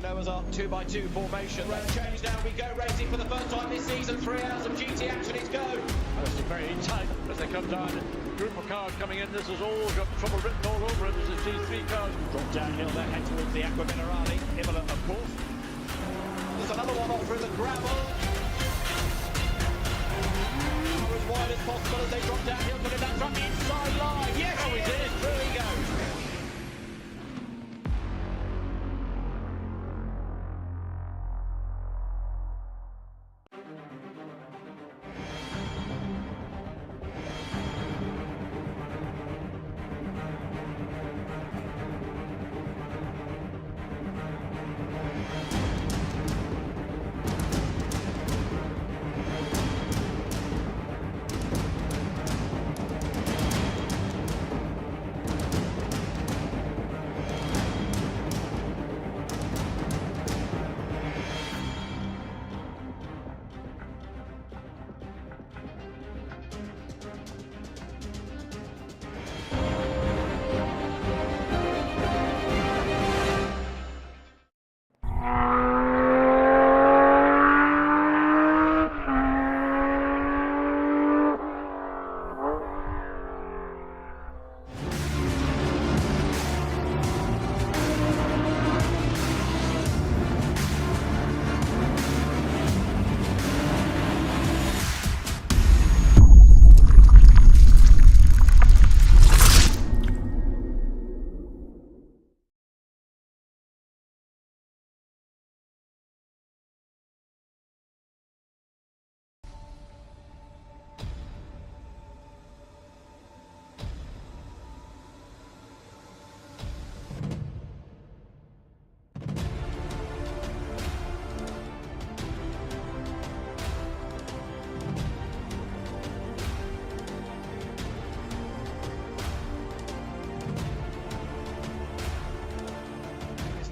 Noah's Ark 2x2 formation. Road change, down we go, racing for the first time this season. 3 hours of GT action, it's go. This is very tight as they come down. Group of cars coming in, this has all got trouble written all over it. This is G3 cars. Drop downhill there, head towards the Aqua Minerale. Imola, of course. There's another one off through the gravel. As wide as possible as they drop downhill, putting that truck inside line. Yes, oh, he did. Through he goes.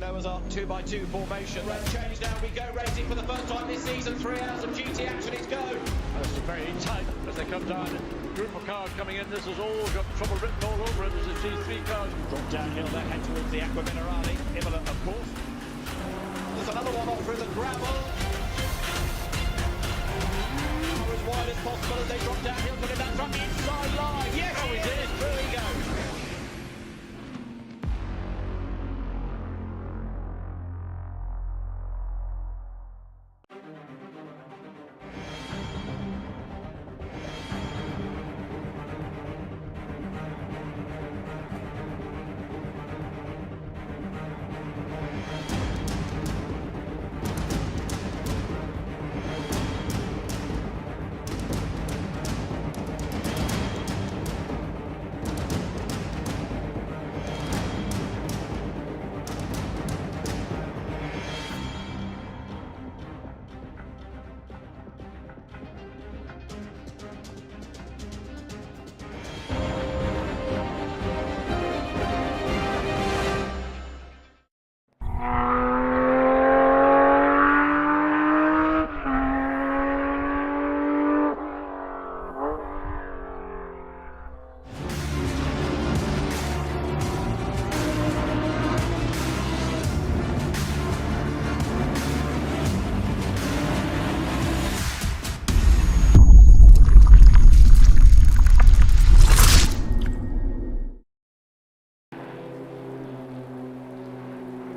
Noah's Ark 2x2 formation. Road change, down we go, racing for the first time this season. 3 hours of GT action, it's go. This is very tight as they come down. Group of cars coming in, this has all got trouble written all over it. This is G3 cars. Drop downhill there, head towards the Aqua Minerale. Imola, of course. There's another one off through the gravel. As wide as possible as they drop downhill, putting that truck inside line. Yes, oh, he did. Through he goes.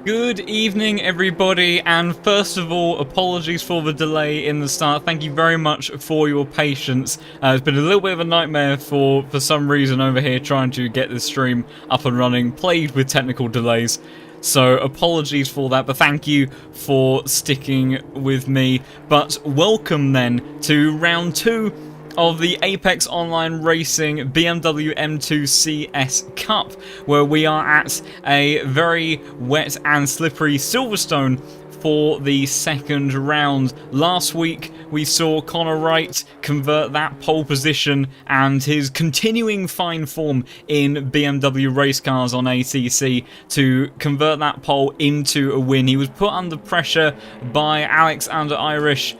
Good evening, everybody, and first of all, apologies for the delay in the start. Thank you very much for your patience. It's been a little bit of a nightmare for some reason over here trying to get this stream up and running, plagued with technical delays. So apologies for that, but thank you for sticking with me. But welcome then to round 2 of the Apex Online Racing BMW M2 CS Cup, where we are at a very wet and slippery Silverstone for the second round. Last week we saw Connor Wright convert that pole position and his continuing fine form in BMW race cars on ATC to convert that pole into a win. He was put under pressure by Alexander Irish,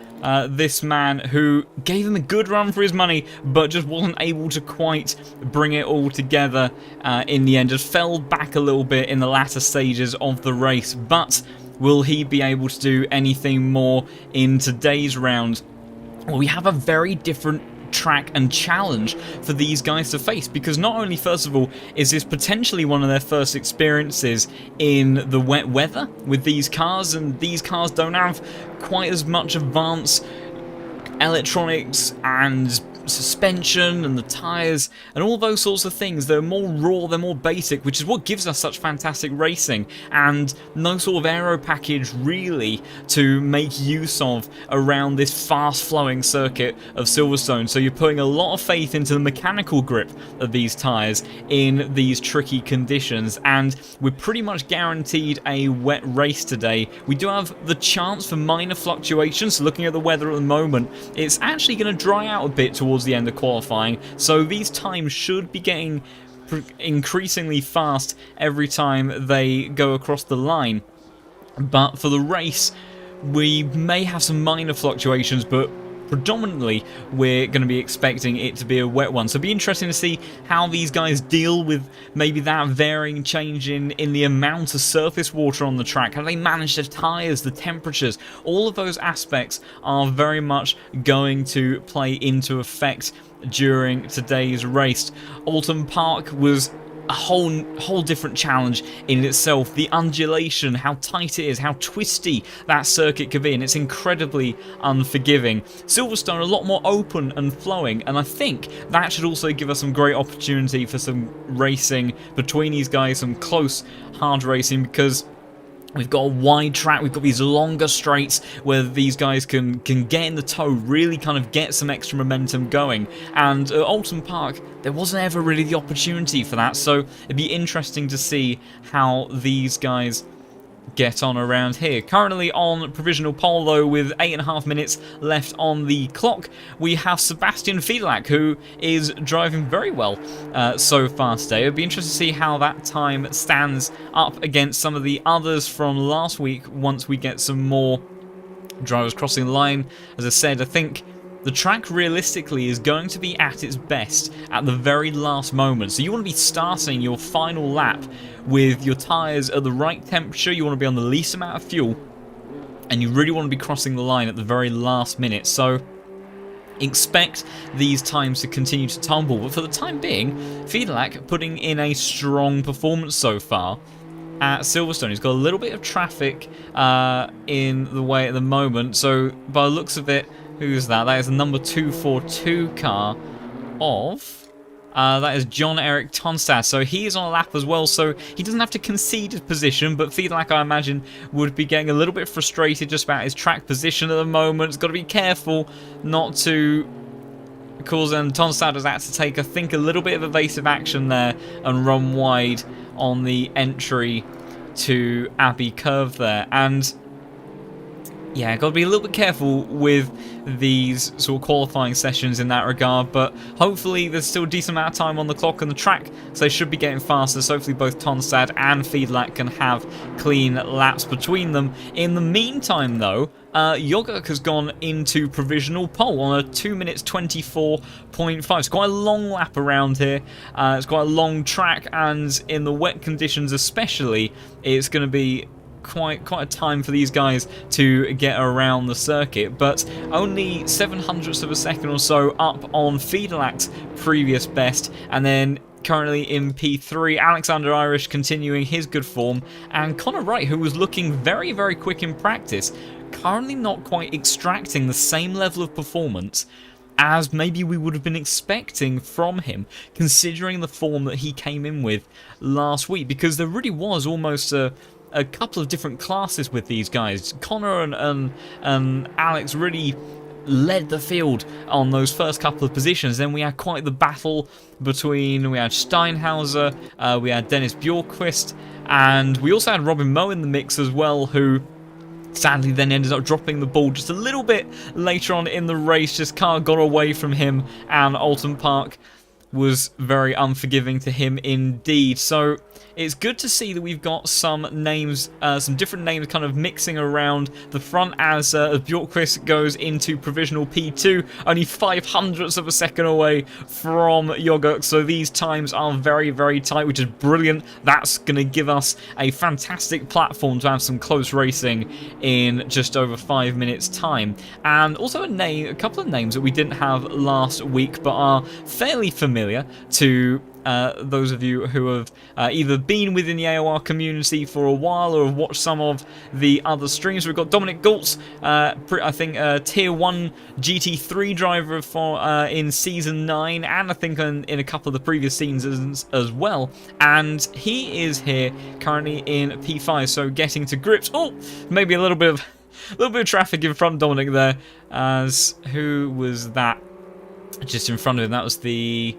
this man who gave him a good run for his money, but just wasn't able to quite bring it all together in the end. Just fell back a little bit in the latter stages of the race. But will he be able to do anything more in today's round? Well, we have a very different track and challenge for these guys to face, because not only, first of all, is this potentially one of their first experiences in the wet weather with these cars, and these cars don't have quite as much advanced electronics and suspension and the tyres and all those sorts of things. They're more raw, they're more basic, which is what gives us such fantastic racing, and no sort of aero package really to make use of around this fast flowing circuit of Silverstone. So you're putting a lot of faith into the mechanical grip of these tyres in these tricky conditions, and we're pretty much guaranteed a wet race today. We do have the chance for minor fluctuations. So looking at the weather at the moment, it's actually going to dry out a bit towards the end of qualifying, so these times should be getting increasingly fast every time they go across the line. But for the race, we may have some minor fluctuations, but predominantly we're going to be expecting it to be a wet one. So it'll be interesting to see how these guys deal with maybe that varying change in the amount of surface water on the track. How do they manage their tyres, the temperatures? All of those aspects are very much going to play into effect during today's race. Alton Park was a whole different challenge in itself. The undulation, how tight it is, how twisty that circuit could be, and it's incredibly unforgiving. Silverstone a lot more open and flowing, and I think that should also give us some great opportunity for some racing between these guys, some close, hard racing, because we've got a wide track, we've got these longer straights where these guys can get in the toe, really kind of get some extra momentum going. And at Alton Park, there wasn't ever really the opportunity for that, so it'd be interesting to see how these guys get on around here. Currently on provisional pole though, with 8.5 minutes left on the clock, we have Sebastian Fiedlak, who is driving very well so far today. It'll be interesting to see how that time stands up against some of the others from last week once we get some more drivers crossing the line. As I said, I think the track realistically is going to be at its best at the very last moment. So you want to be starting your final lap with your tyres at the right temperature, you want to be on the least amount of fuel, and you really want to be crossing the line at the very last minute. So expect these times to continue to tumble, but for the time being, Fiedlak putting in a strong performance so far at Silverstone. He's got a little bit of traffic in the way at the moment, so by the looks of it, who's that? That is the number 242 car of that is John Eric Tonstad. So he is on a lap as well, so he doesn't have to concede his position, but Fiedlak, I imagine, would be getting a little bit frustrated just about his track position at the moment. He's got to be careful not to cause, and Tonstad has had to take, I think, a little bit of evasive action there and run wide on the entry to Abbey Curve there. And yeah, got to be a little bit careful with these sort of qualifying sessions in that regard, but hopefully there's still a decent amount of time on the clock and the track, so they should be getting faster, so hopefully both Tonstad and Fiedlak can have clean laps between them. In the meantime though, Jogurk has gone into provisional pole on a 2 minutes 24.5. It's quite a long lap around here. It's quite a long track, and in the wet conditions especially, it's going to be quite a time for these guys to get around the circuit, but only 0.07 of a second or so up on Fiedlak's previous best, and then currently in P3. Alexander Irish continuing his good form. And Connor Wright, who was looking very, very quick in practice, currently not quite extracting the same level of performance as maybe we would have been expecting from him, considering the form that he came in with last week, because there really was almost a couple of different classes with these guys. Connor and Alex really led the field on those first couple of positions. Then we had quite the battle between, we had Steinhauser, we had Dennis Bjorkqvist, and we also had Robin Moe in the mix as well, who sadly then ended up dropping the ball just a little bit later on in the race. Just car got away from him, and Alton Park was very unforgiving to him indeed. So it's good to see that we've got some names, some different names kind of mixing around the front as Bjorkqvist goes into provisional P2, only 0.05 of a second away from Jogert. So these times are very, very tight, which is brilliant. That's going to give us a fantastic platform to have some close racing in just over 5 minutes time. And also a couple of names that we didn't have last week but are fairly familiar to those of you who have either been within the AOR community for a while or have watched some of the other streams. We've got Dominic Gultz, I think Tier 1 GT3 driver for in Season 9, and I think in a couple of the previous seasons as well. And he is here currently in P5, so getting to grips. Oh, maybe a little bit of traffic in front of Dominic there. As who was that just in front of him? That was the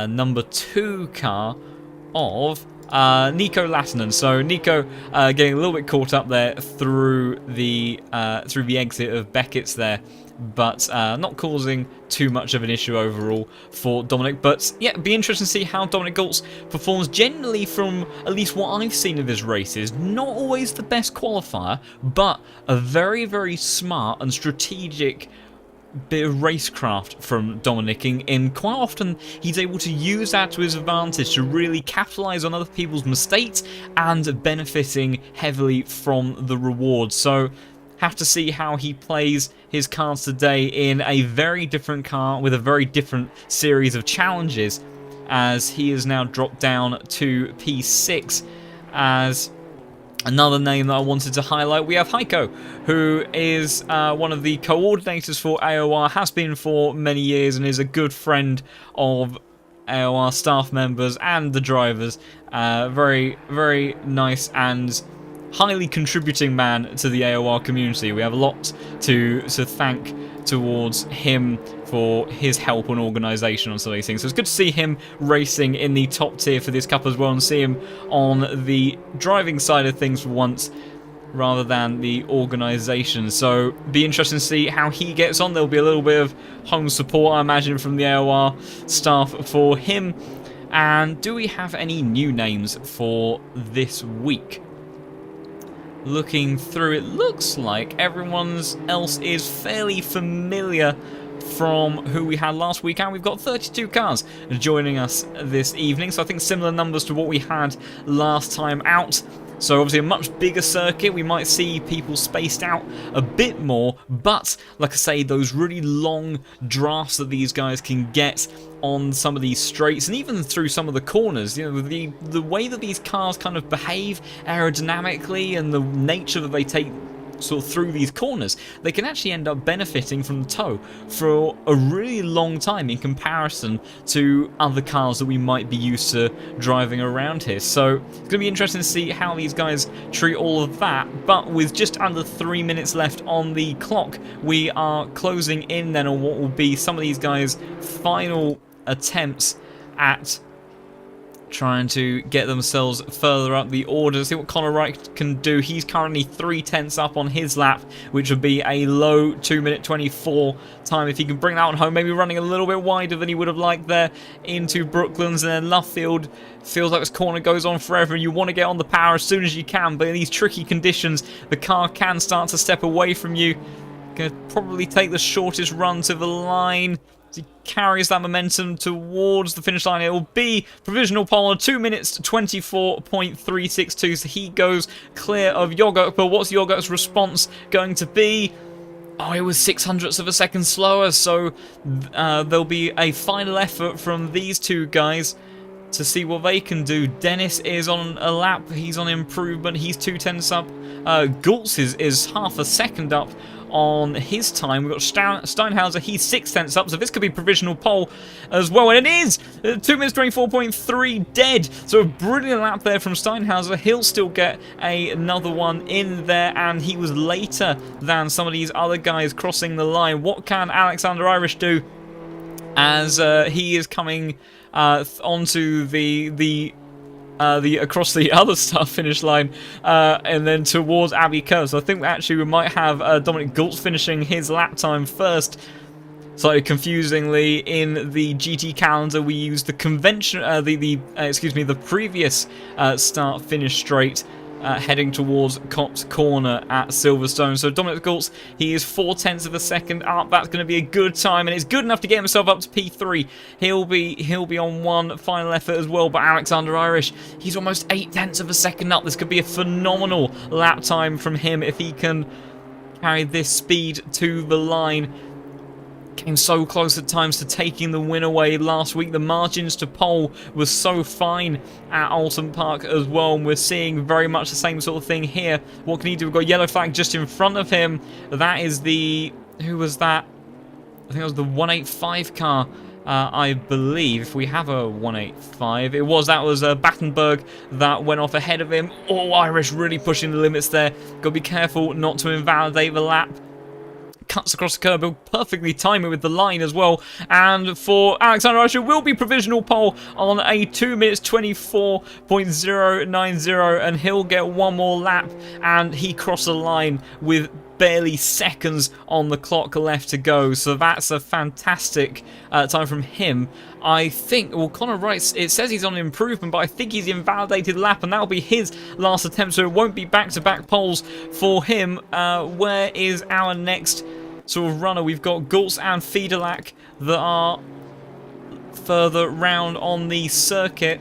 number 2 car of Nico Lattinen. So Nico getting a little bit caught up there through the exit of Beckett's there, but not causing too much of an issue overall for Dominic. But yeah, it'd be interesting to see how Dominic Gultz performs. Generally, from at least what I've seen of his races, not always the best qualifier, but a very, very smart and strategic bit of racecraft from Dominic, and quite often he's able to use that to his advantage to really capitalise on other people's mistakes and benefiting heavily from the rewards. So have to see how he plays his cards today in a very different car with a very different series of challenges, as he is now dropped down to P6. As another name that I wanted to highlight, we have Heiko, who is one of the coordinators for AOR, has been for many years, and is a good friend of AOR staff members and the drivers. Very, very nice and highly contributing man to the AOR community. We have a lot to thank towards him for his help and organisation on some of these things. So it's good to see him racing in the top tier for this cup as well, and see him on the driving side of things for once rather than the organisation. So be interesting to see how he gets on. There'll be a little bit of home support, I imagine, from the AOR staff for him. And do we have any new names for this week? Looking through, it looks like everyone else is fairly familiar from who we had last week, and we've got 32 cars joining us this evening, so I think similar numbers to what we had last time out. So obviously a much bigger circuit, we might see people spaced out a bit more, but like I say, those really long drafts that these guys can get on some of these straights and even through some of the corners, you know, the way that these cars kind of behave aerodynamically and the nature that they take sort of through these corners, they can actually end up benefiting from the tow for a really long time in comparison to other cars that we might be used to driving around here. So it's going to be interesting to see how these guys treat all of that. But with just under 3 minutes left on the clock, we are closing in then on what will be some of these guys' final attempts at trying to get themselves further up the order. See what Connor Wright can do. He's currently 3/10 up on his lap, which would be a low 2:24 time. If he can bring that one home, maybe running a little bit wider than he would have liked there into Brooklands. And then Luffield, feels like this corner goes on forever. You want to get on the power as soon as you can, but in these tricky conditions, the car can start to step away from you. Going to probably take the shortest run to the line. He carries that momentum towards the finish line. It will be provisional pole on 2 minutes 24.362. So he goes clear of Jogert. But what's Jogert's response going to be? Oh, it was 0.06 of a second slower. So there'll be a final effort from these two guys to see what they can do. Dennis is on a lap. He's on improvement. He's 2/10 up. Gultz is half a second up on his time. We've got Steinhauser. He's 6/10 up. So this could be provisional pole as well. And it is! 2 minutes 24.3 dead. So a brilliant lap there from Steinhauser. He'll still get another one in there. And he was later than some of these other guys crossing the line. What can Alexander Irish do as he is coming onto the across the other start finish line and then towards Abbey Curve. So I think actually we might have Dominic Gultz finishing his lap time first. Slightly confusingly, in the GT calendar we use the convention, the previous start finish straight. Heading towards Cops Corner at Silverstone. So Dominic Gultz, he is 4/10 of a second up. That's going to be a good time, and it's good enough to get himself up to P3. He'll be on one final effort as well. But Alexander Irish, he's almost 8/10 of a second up. This could be a phenomenal lap time from him if he can carry this speed to the line. Came so close at times to taking the win away last week. The margins to pole was so fine at Alton Park as well, and we're seeing very much the same sort of thing here. What can he do? We've got yellow flag just in front of him. That is the... who was that? I think it was the 185 car, I believe, if we have a 185. That was Battenberg that went off ahead of him. Oh, Irish really pushing the limits there. Got to be careful not to invalidate the lap. Cuts across the curb, he'll perfectly time it with the line as well. And for Alexander Irish, it will be provisional pole on a 2 minutes 24.090, and he'll get one more lap, and he crossed the line with barely seconds on the clock left to go. So that's a fantastic time from him. I think, well, Connor writes, it says he's on improvement, but I think he's invalidated lap, and that'll be his last attempt, so it won't be back-to-back poles for him. Where is our next sort of runner? We've got Gultz and Fiedelack that are further round on the circuit.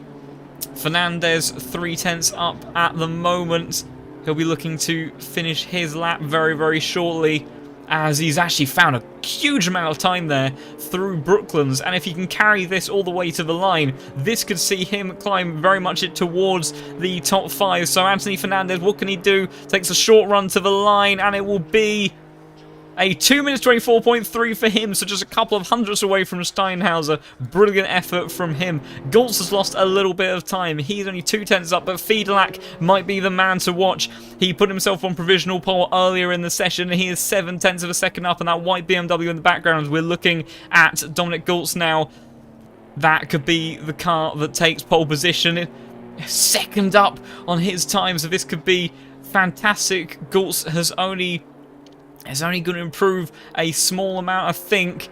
Fernandez 3/10 up at the moment. He'll be looking to finish his lap very, very shortly, as he's actually found a huge amount of time there through Brooklands, and if he can carry this all the way to the line, this could see him climb very much towards the top 5. So Anthony Fernandez, what can he do? Takes a short run to the line, and it will be a 2 minutes 24.3 for him, so just a couple of hundredths away from Steinhauser. Brilliant effort from him. Gultz has lost a little bit of time. He's only 2/10 up, but Fiedelack might be the man to watch. He put himself on provisional pole earlier in the session, and he is 7/10 of a second up, and that white BMW in the background. We're looking at Dominic Gultz now. That could be the car that takes pole position. Second up on his time, so this could be fantastic. Gultz has only going to improve a small amount, I think.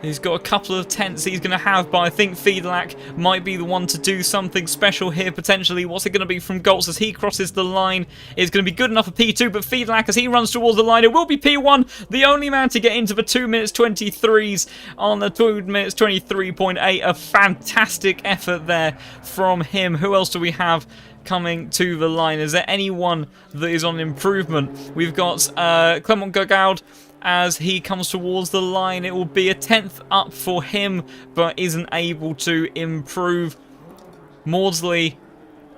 He's got a couple of tenths he's going to have, but I think Fiedelack might be the one to do something special here, potentially. What's it going to be from Gultz as he crosses the line? It's going to be good enough for P2, but Fiedelack, as he runs towards the line, it will be P1, the only man to get into the 2 minutes 23s on the 2 minutes 23.8. A fantastic effort there from him. Who else do we have coming to the line? Is there anyone that is on improvement? We've got Clement Gogaud as he comes towards the line. It will be a 10th up for him, but isn't able to improve. Maudsley,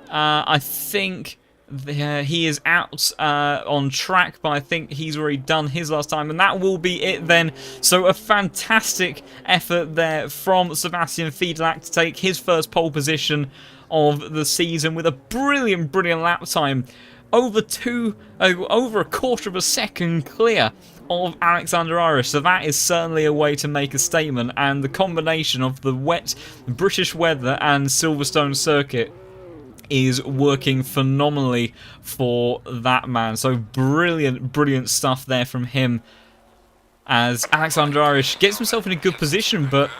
I think he is out on track, but I think he's already done his last time, and that will be it then. So a fantastic effort there from Sebastian Fiedelack to take his first pole position of the season with a brilliant lap time. Over a quarter of a second clear of Alexander Irish, so that is certainly a way to make a statement, and the combination of the wet British weather and Silverstone circuit is working phenomenally for that man. So brilliant stuff there from him, as Alexander Irish gets himself in a good position, but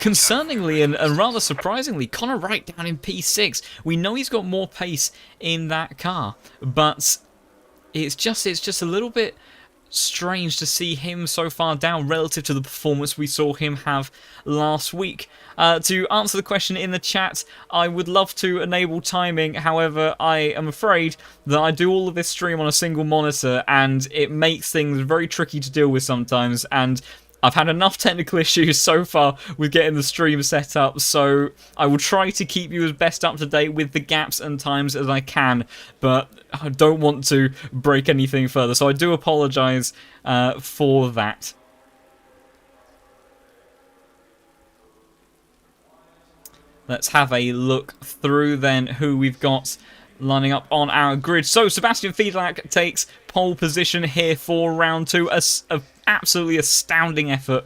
concerningly and rather surprisingly, Connor Wright down in P6. We know he's got more pace in that car, but it's just a little bit strange to see him so far down relative to the performance we saw him have last week. To answer the question in the chat, I would love to enable timing, however I am afraid that I do all of this stream on a single monitor, and it makes things very tricky to deal with sometimes, and I've had enough technical issues so far with getting the stream set up, so I will try to keep you as best up to date with the gaps and times as I can, but I don't want to break anything further, so I do apologise for that. Let's have a look through then who we've got lining up on our grid. So Sebastian Fiedlak takes pole position here for round 2. A absolutely astounding effort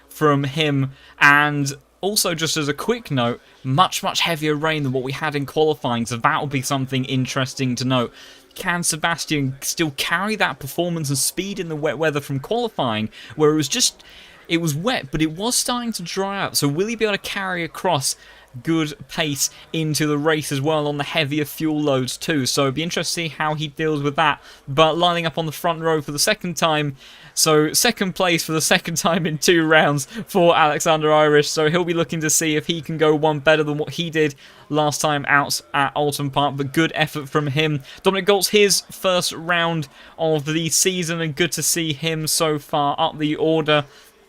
from him. And also, just as a quick note, much heavier rain than what we had in qualifying, so that will be something interesting to note. Can Sebastian still carry that performance and speed in the wet weather from qualifying, where it was wet, but it was starting to dry up? So will he be able to carry across good pace into the race as well on the heavier fuel loads too? So it'd be interesting to see how he deals with that. But lining up on the front row for the second time, so second place for the second time in 2 rounds for Alexander Irish. So he'll be looking to see if he can go one better than what he did last time out at Alton Park, but good effort from him. Dominic Goltz, his first round of the season, and good to see him so far up the order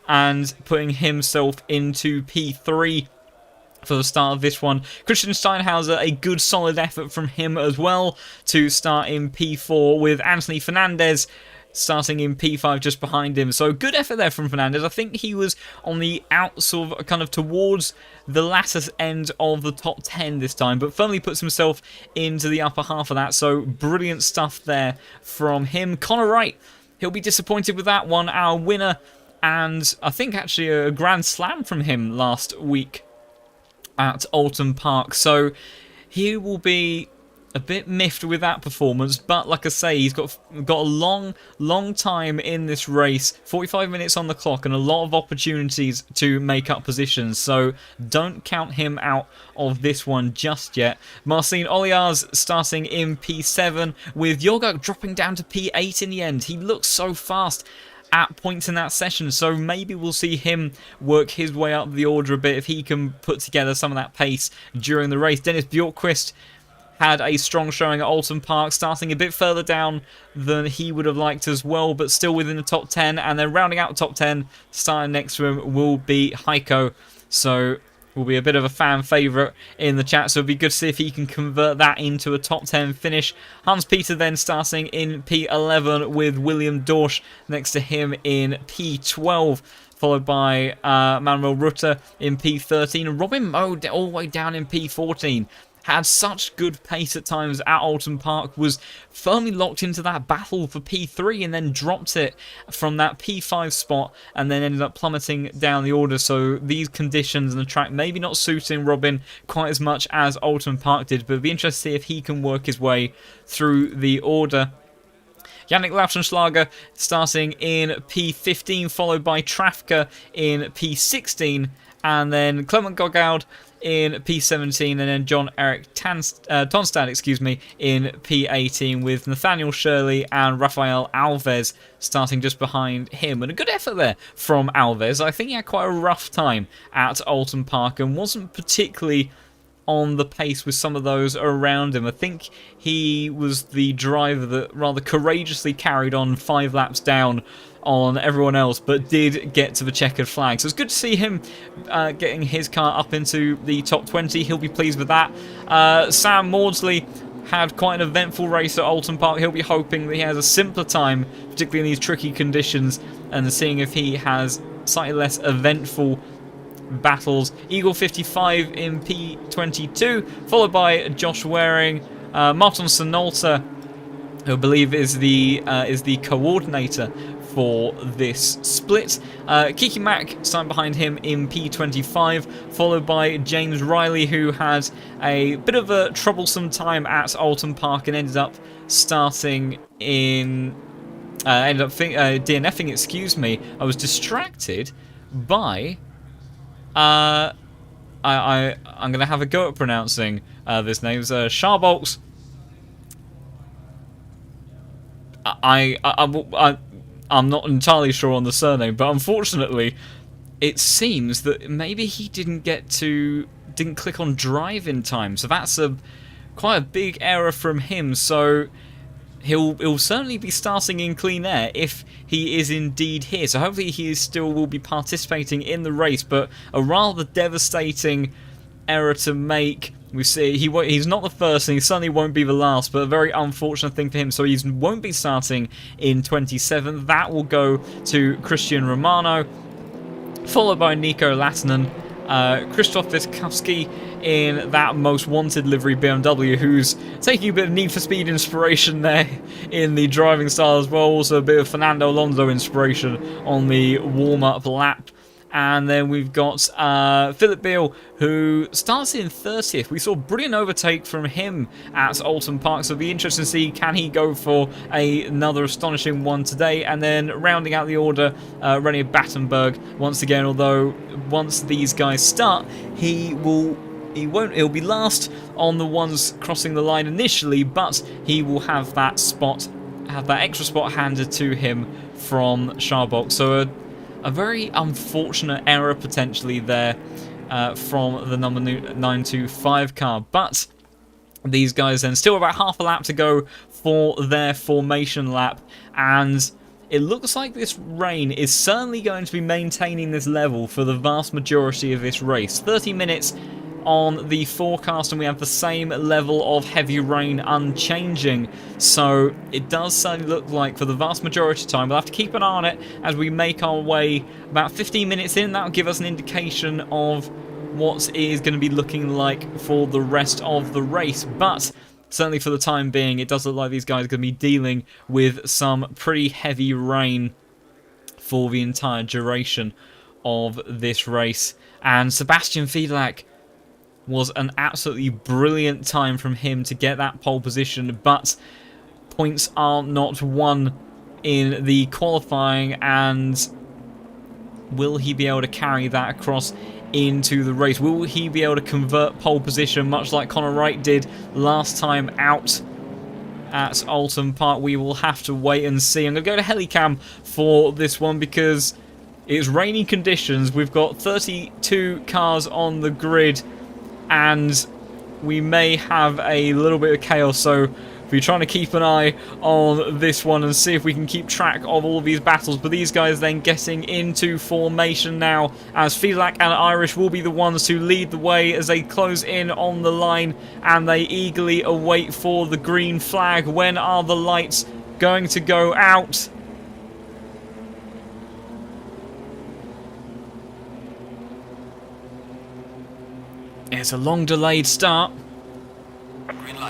and putting himself into P3 for the start of this one. Christian Steinhauser, a good solid effort from him as well to start in P4, with Anthony Fernandez starting in P5 just behind him. So good effort there from Fernandez. I think he was on the out, sort of kind of towards the latter end of the top 10 this time, but firmly puts himself into the upper half of that. So brilliant stuff there from him. Connor Wright, he'll be disappointed with that one. Our winner, and I think actually a Grand Slam from him last week at Alton Park. So he will be a bit miffed with that performance, but like I say, he's got a long time in this race, 45 minutes on the clock, and a lot of opportunities to make up positions, so don't count him out of this one just yet. Marcin Oliars starting in P7, with Jorgak dropping down to P8 in the end. He looks so fast at points in that session, so maybe we'll see him work his way up the order a bit if he can put together some of that pace during the race. Dennis Bjorkquist had a strong showing at Alton Park, starting a bit further down than he would have liked as well, but still within the top 10, and then rounding out the top 10, starting next to him will be Heiko, so will be a bit of a fan favourite in the chat, so it'll be good to see if he can convert that into a top 10 finish. Hans-Peter then starting in P11 with William Dorsch next to him in P12, followed by Manuel Rutter in P13, and Robin Moe all the way down in P14. Had such good pace at times at Alton Park, was firmly locked into that battle for P3 and then dropped it from that P5 spot and then ended up plummeting down the order. So these conditions and the track maybe not suiting Robin quite as much as Alton Park did, but it'd be interesting to see if he can work his way through the order. Yannick Lautenschlager starting in P15, followed by Trafka in P16, and then Clement Gogaud in P17, and then John Eric Tonstad, in P18, with Nathaniel Shirley and Rafael Alves starting just behind him. And a good effort there from Alves. I think he had quite a rough time at Alton Park and wasn't particularly on the pace with some of those around him. I think he was the driver that rather courageously carried on 5 laps down on everyone else, but did get to the checkered flag. So it's good to see him getting his car up into the top 20. He'll be pleased with that. Sam Maudsley had quite an eventful race at Alton Park. He'll be hoping that he has a simpler time, particularly in these tricky conditions, and seeing if he has slightly less eventful battles. Eagle 55 in P22, followed by Josh Waring. Martin Sonolta, who I believe is the coordinator for this split. Kiki Mack starting behind him in P25, followed by James Riley, who had a bit of a troublesome time at Alton Park and ended up starting in DNFing, excuse me. I was distracted by I'm gonna have a go at pronouncing this name. Sharbolts. I'm not entirely sure on the surname, but unfortunately, it seems that maybe he didn't click on drive in time. So that's quite a big error from him. So he'll certainly be starting in clean air if he is indeed here. So hopefully he still will be participating in the race, but a rather devastating error to make. We see he's not the first and he certainly won't be the last, but a very unfortunate thing for him. So he won't be starting in 27th. That will go to Christian Romano, followed by Nico Latinen, Krzysztof Witkowski in that most wanted livery BMW, who's taking a bit of Need for Speed inspiration there in the driving style as well. Also a bit of Fernando Alonso inspiration on the warm-up lap. And then we've got Philip Beale, who starts in 30th. We saw a brilliant overtake from him at Alton Park, so it'll be interesting to see, can he go for another astonishing one today? And then rounding out the order, René Battenberg once again, although once these guys start, he'll be last on the ones crossing the line initially, but he will have that extra spot handed to him from Scharbach. So a very unfortunate error potentially there from the number 925 car. But these guys then still about half a lap to go for their formation lap. And it looks like this rain is certainly going to be maintaining this level for the vast majority of this race. 30 minutes on the forecast, and we have the same level of heavy rain unchanging. So it does certainly look like for the vast majority of time, we'll have to keep an eye on it as we make our way about 15 minutes in. That'll give us an indication of what is going to be looking like for the rest of the race. But certainly for the time being, it does look like these guys are going to be dealing with some pretty heavy rain for the entire duration of this race. And Sebastian Fiedlak was an absolutely brilliant time from him to get that pole position, but points are not won in the qualifying, and will he be able to carry that across into the race? Will he be able to convert pole position much like Conor Wright did last time out at Alton Park? We will have to wait and see. I'm going to go to Helicam for this one because it's rainy conditions. We've got 32 cars on the grid, and we may have a little bit of chaos, so we're trying to keep an eye on this one and see if we can keep track of all of these battles. But these guys then getting into formation now, as Fiedlak and Irish will be the ones to lead the way as they close in on the line, and they eagerly await for the green flag. When are the lights going to go out? It's a long delayed start,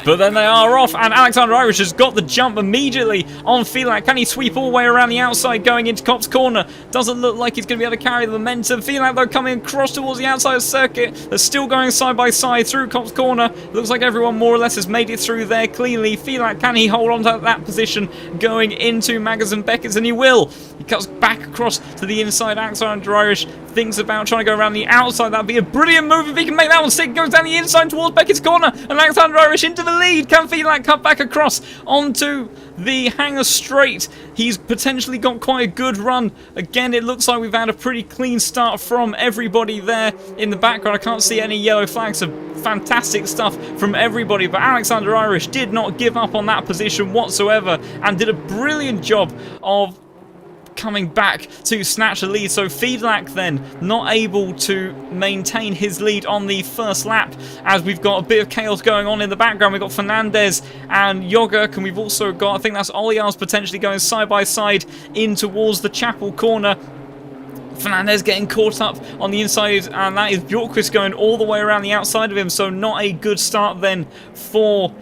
but then they are off, and Alexander Irish has got the jump immediately on Fiedlak. Can he sweep all the way around the outside going into Copse Corner? Doesn't look like he's going to be able to carry the momentum. Fiedlak though coming across towards the outside of the circuit. They're still going side by side through Copse Corner. Looks like everyone more or less has made it through there cleanly. Fiedlak, can he hold on to that position going into Magazine Beckett's? And he will. He cuts back across to the inside. Alexander Irish thinks about trying to go around the outside. That'd be a brilliant move if he can make that one stick. Goes down the inside towards Beckett's corner, and Alexander Irish into the lead. Can Fiedlak cut back across onto the Hangar Straight? He's potentially got quite a good run. Again, it looks like we've had a pretty clean start from everybody there in the background. I can't see any yellow flags, so fantastic stuff from everybody. But Alexander Irish did not give up on that position whatsoever and did a brilliant job of coming back to snatch the lead. So Fiedlak then not able to maintain his lead on the first lap, as we've got a bit of chaos going on in the background. We've got Fernandez and Jogurk, and we've also got, I think that's Oliars potentially going side by side in towards the Chapel corner. Fernandez getting caught up on the inside, and that is Bjorkquist going all the way around the outside of him. So not a good start then for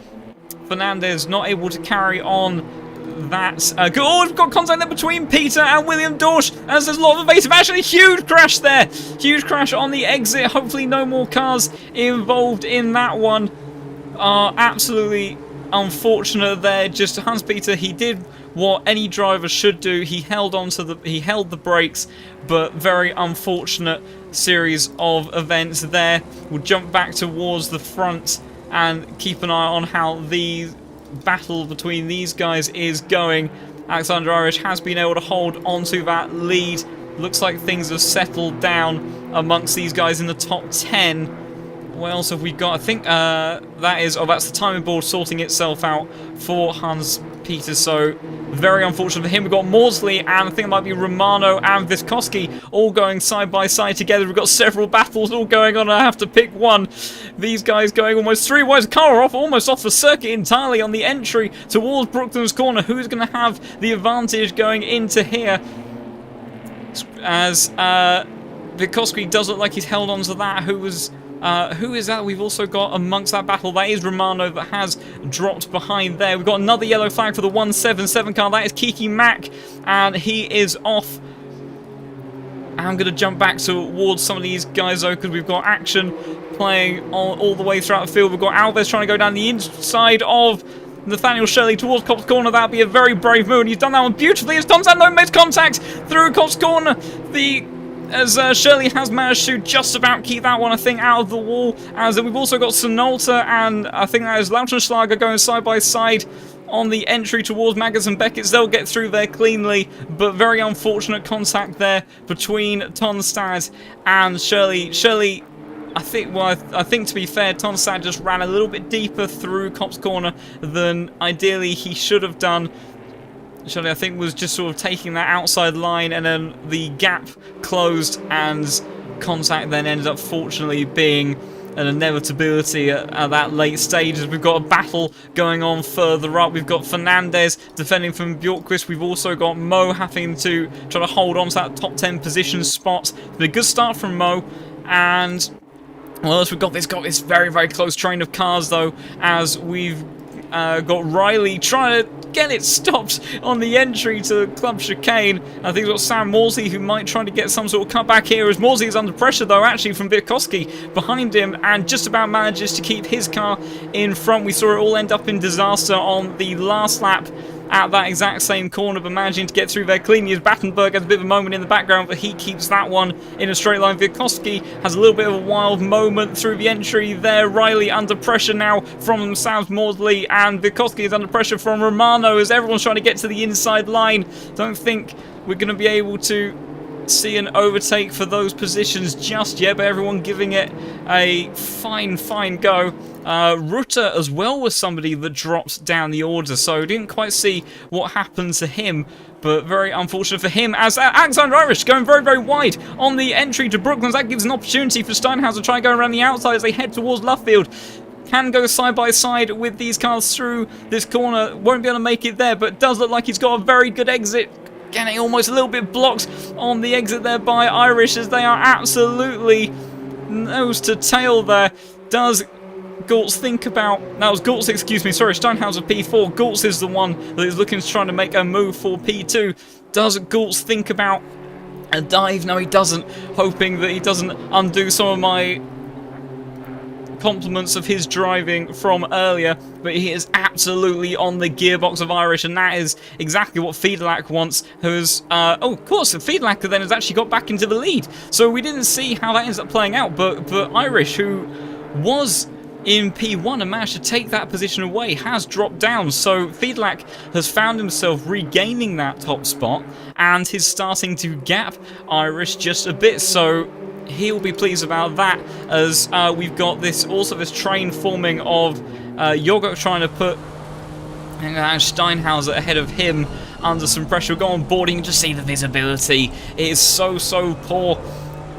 Fernandez, not able to carry on. That's good. Oh, we've got contact there between Peter and William Dorsch, as there's a lot of evasive action. A huge crash there. Huge crash on the exit. Hopefully no more cars involved in that one. Absolutely unfortunate there. Just Hans-Peter, he did what any driver should do. He held the brakes, but very unfortunate series of events there. We'll jump back towards the front and keep an eye on how the battle between these guys is going. Alexander Irish has been able to hold onto that lead. Looks like things have settled down amongst these guys in the top 10. What else have we got? I think that's the timing board sorting itself out for Hans Peter, so very unfortunate for him. We've got Maudsley, and I think it might be Romano and Vysotsky all going side by side together. We've got several battles all going on. I have to pick one. These guys going almost three ways. Car off, almost off the circuit entirely on the entry towards Brooklands Corner. Who's going to have the advantage going into here? As Vysotsky does look like he's held on to that. Who is that we've also got amongst that battle? That is Romano that has dropped behind there. We've got another yellow flag for the 177 car. That is Kiki Mack, and he is off. I'm going to jump back towards some of these guys, though, because we've got action playing all the way throughout the field. We've got Alves trying to go down the inside of Nathaniel Shirley towards Copse Corner. That'd be a very brave move, and he's done that one beautifully. As Tom Sando makes contact through Copse Corner, as Shirley has managed to just about keep that one, I think, out of the wall. As we've also got Sonalta and I think that is Lautenschlager going side by side on the entry towards Maggers and Beckett's. They'll get through there cleanly, but very unfortunate contact there between Tonstad and Shirley. Shirley, I think to be fair, Tonstad just ran a little bit deeper through Copse Corner than ideally he should have done. Shirley, I think, was just sort of taking that outside line, and then the gap closed, and contact then ended up fortunately being an inevitability at that late stage. As we've got a battle going on further up. We've got Fernandez defending from Bjorkquist. We've also got Mo having to try to hold on to that top 10 position spot. It's been a good start from Mo, and well, as we've got this very, very close train of cars, though, as we've got Riley trying to get it stopped on the entry to Club Chicane. I think we've got Sam Maudsley who might try to get some sort of cutback here, as Maudsley is under pressure, though, actually, from Vysotsky behind him, and just about manages to keep his car in front. We saw it all end up in disaster on the last lap at that exact same corner, but managing to get through there cleanly as Battenberg has a bit of a moment in the background, but he keeps that one in a straight line. Vysotsky has a little bit of a wild moment through the entry there. Riley under pressure now from Sam Maudsley, and Vysotsky is under pressure from Romano as everyone's trying to get to the inside line. Don't think we're going to be able to see an overtake for those positions just yet, but everyone giving it a fine go. Rutter as well was somebody that dropped down the order, so didn't quite see what happened to him, but very unfortunate for him, as Alexander Irish going very, very wide on the entry to Brooklands. That gives an opportunity for Steinhauser to try and go around the outside as they head towards Luffield. Can go side by side with these cars through this corner, won't be able to make it there, but does look like he's got a very good exit. Getting almost a little bit blocked on the exit there by Irish, as they are absolutely nose to tail there. Does Gultz think about... That was Gultz, excuse me, sorry, Steinhauser P4. Gultz is the one that is looking to try to make a move for P2. Does Gultz think about a dive? No, he doesn't, hoping that he doesn't undo some of my compliments of his driving from earlier, but he is absolutely on the gearbox of Irish, and that is exactly what Fiedelack wants. Who's oh, of course, Fiedelack then has actually got back into the lead, so we didn't see how that ends up playing out, but Irish, who was in P1 and managed to take that position away, has dropped down. So Fiedelack has found himself regaining that top spot, and he's starting to gap Irish just a bit, so he'll be pleased about that, as we've got this train forming of Jorgo trying to put Steinhauser ahead of him under some pressure. We'll go on boarding and just see the visibility. It is so poor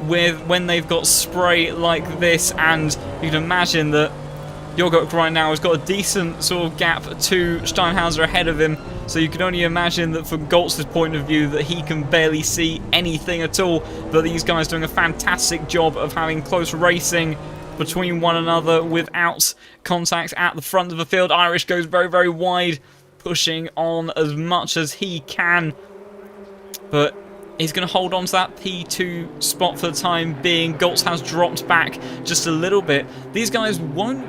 when they've got spray like this, and you can imagine that Jorgo right now has got a decent sort of gap to Steinhauser ahead of him, so you can only imagine that from Goltz's point of view that he can barely see anything at all, but these guys doing a fantastic job of having close racing between one another without contact at the front of the field. Irish goes very, very wide, pushing on as much as he can, but he's going to hold on to that P2 spot for the time being. Goltz has dropped back just a little bit. These guys won't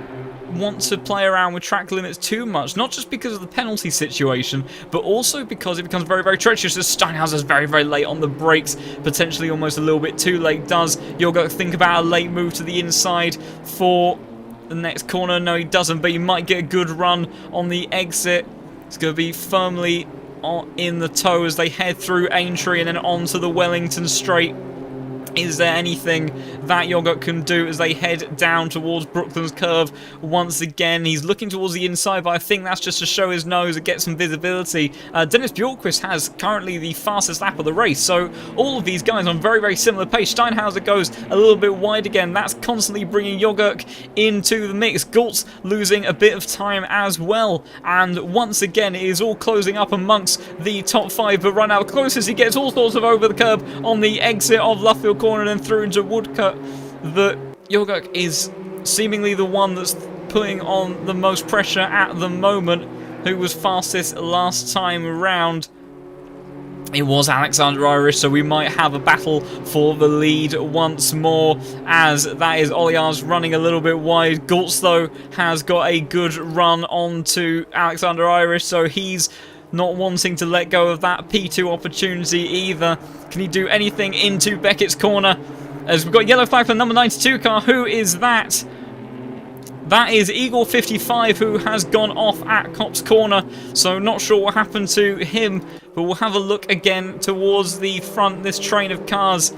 want to play around with track limits too much, not just because of the penalty situation, but also because it becomes very, very treacherous, as Steinhauser's very, very late on the brakes, potentially almost a little bit too late. Does Jorgo think about a late move to the inside for the next corner? No, he doesn't, but he might get a good run on the exit. It's going to be firmly in the toe as they head through Aintree and then onto the Wellington Straight. Is there anything that Yogurt can do as they head down towards Brooklands Curve once again? He's looking towards the inside, but I think that's just to show his nose and get some visibility. Dennis Bjorkquist has currently the fastest lap of the race, so all of these guys on very, very similar pace. Steinhauser goes a little bit wide again. That's constantly bringing Yogurt into the mix. Gultz losing a bit of time as well, and once again it is all closing up amongst the top 5, but right now the closest he gets all sorts of over the curb on the exit of Luffield Corner and then through into Woodcut. The Yogurt is seemingly the one that's putting on the most pressure at the moment. Who was fastest last time around? It was Alexander Irish, so we might have a battle for the lead once more, as that is Oliars running a little bit wide. Gultz, though, has got a good run onto Alexander Irish, so he's not wanting to let go of that P2 opportunity either. Can he do anything into Beckett's corner? As we've got yellow flag for the number 92 car. Who is that? That is Eagle 55, who has gone off at Copse Corner, so not sure what happened to him, but we'll have a look again towards the front. This train of cars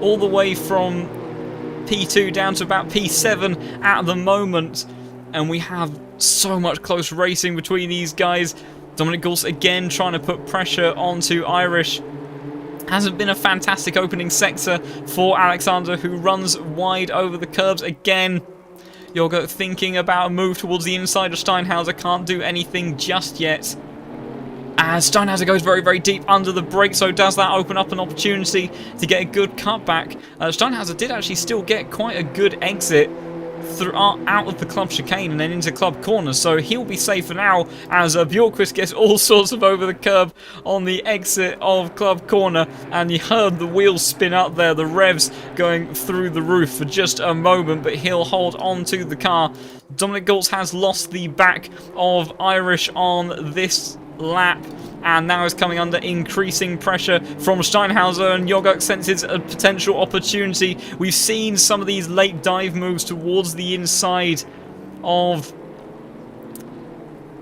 all the way from P2 down to about P7 at the moment, and we have so much close racing between these guys. Dominic Gultz again trying to put pressure onto Irish. Hasn't been a fantastic opening sector for Alexander, who runs wide over the curbs again. Yogurt thinking about a move towards the inside of Steinhauser, can't do anything just yet. As Steinhauser goes very, very deep under the brake, so does that open up an opportunity to get a good cutback? Steinhauser did actually still get quite a good exit through, out of the club chicane and then into club corner, so he'll be safe for now, as Bjorkquist gets all sorts of over the curb on the exit of club corner, and you heard the wheels spin up there, the revs going through the roof for just a moment, but he'll hold on to the car. Dominic Gultz has lost the back of Irish on this lap, and now is coming under increasing pressure from Steinhauser, and Yogurt senses a potential opportunity. We've seen some of these late dive moves towards the inside of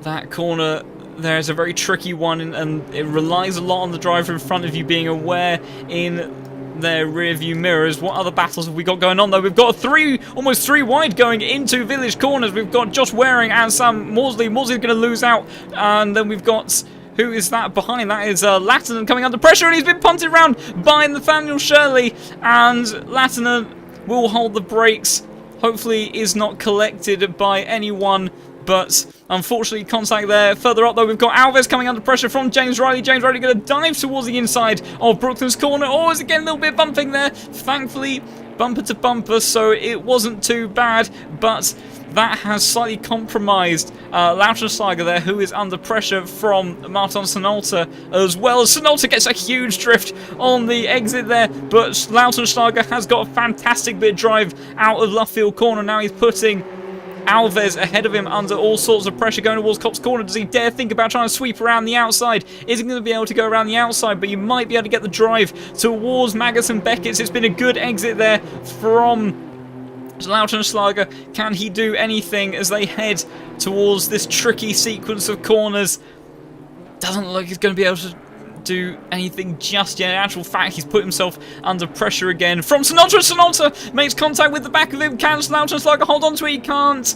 that corner. There's a very tricky one, and it relies a lot on the driver in front of you being aware in their rear view mirrors. What other battles have we got going on though? We've got almost three wide going into village corners. We've got Josh Waring and Sam Morsley. Morsley's going to lose out, and then we've got, who is that behind? That is Latanen coming under pressure, and he's been punted around by Nathaniel Shirley, and Latanen will hold the brakes. Hopefully is not collected by anyone, but unfortunately contact there. Further up though, we've got Alves coming under pressure from James Riley. James Riley going to dive towards the inside of Brooklands Corner. Oh, is again a little bit of bumping there. Thankfully, bumper to bumper, so it wasn't too bad, but that has slightly compromised Lautenschlager there, who is under pressure from Martin Sinolta, as well as Sinolta gets a huge drift on the exit there, but Lautenschlager has got a fantastic bit of drive out of Luffield Corner. Now he's putting Alves ahead of him under all sorts of pressure going towards Copse Corner. Does he dare think about trying to sweep around the outside? Isn't going to be able to go around the outside, but you might be able to get the drive towards Magnussen Beckett's. It's been a good exit there from Lautenschlager. Can he do anything as they head towards this tricky sequence of corners? Doesn't look like he's going to be able to do anything just yet. In actual fact, he's put himself under pressure again from Sinolta. Sinolta makes contact with the back of him. Can Lautenschlager hold on to it? He can't.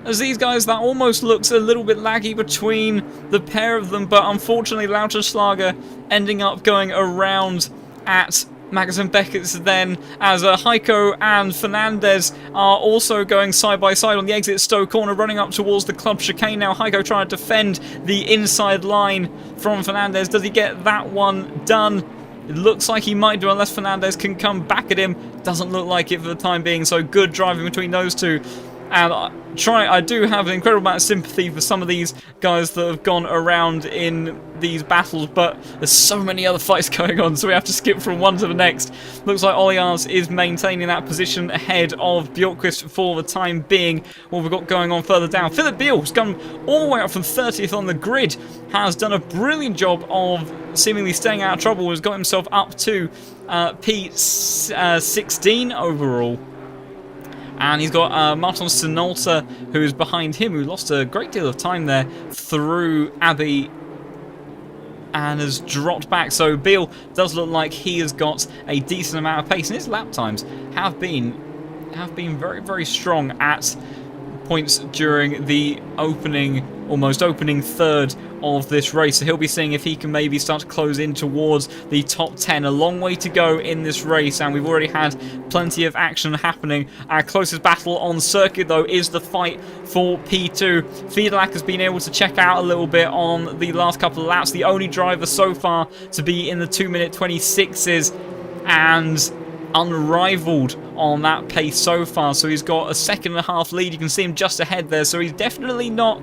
As these guys, that almost looks a little bit laggy between the pair of them, but unfortunately Lautenschlager ending up going around at Magnussen Beckett's then, as Heiko and Fernandez are also going side by side on the exit Stowe corner, running up towards the club chicane now. Heiko trying to defend the inside line from Fernandez. Does he get that one done? It looks like he might do, unless Fernandez can come back at him. Doesn't look like it for the time being, so good driving between those two. And I do have an incredible amount of sympathy for some of these guys that have gone around in these battles, but there's so many other fights going on, so we have to skip from one to the next. Looks like Oliars is maintaining that position ahead of Bjorkquist for the time being. What we've got going on further down, Philip Beale has gone all the way up from 30th on the grid, has done a brilliant job of seemingly staying out of trouble, has got himself up to P16 overall. And he's got Martin Sinolta, who's behind him, who lost a great deal of time there through Abbey and has dropped back. So Beal does look like he has got a decent amount of pace, and his lap times have been very, very strong at points during the almost opening third of this race. So he'll be seeing if he can maybe start to close in towards the top 10. A long way to go in this race, and we've already had plenty of action happening. Our closest battle on circuit, though, is the fight for P2. Fiedlak has been able to check out a little bit on the last couple of laps. The only driver so far to be in the 2-minute 26s, and unrivaled on that pace so far. So he's got a 1.5 second lead. You can see him just ahead there, so he's definitely not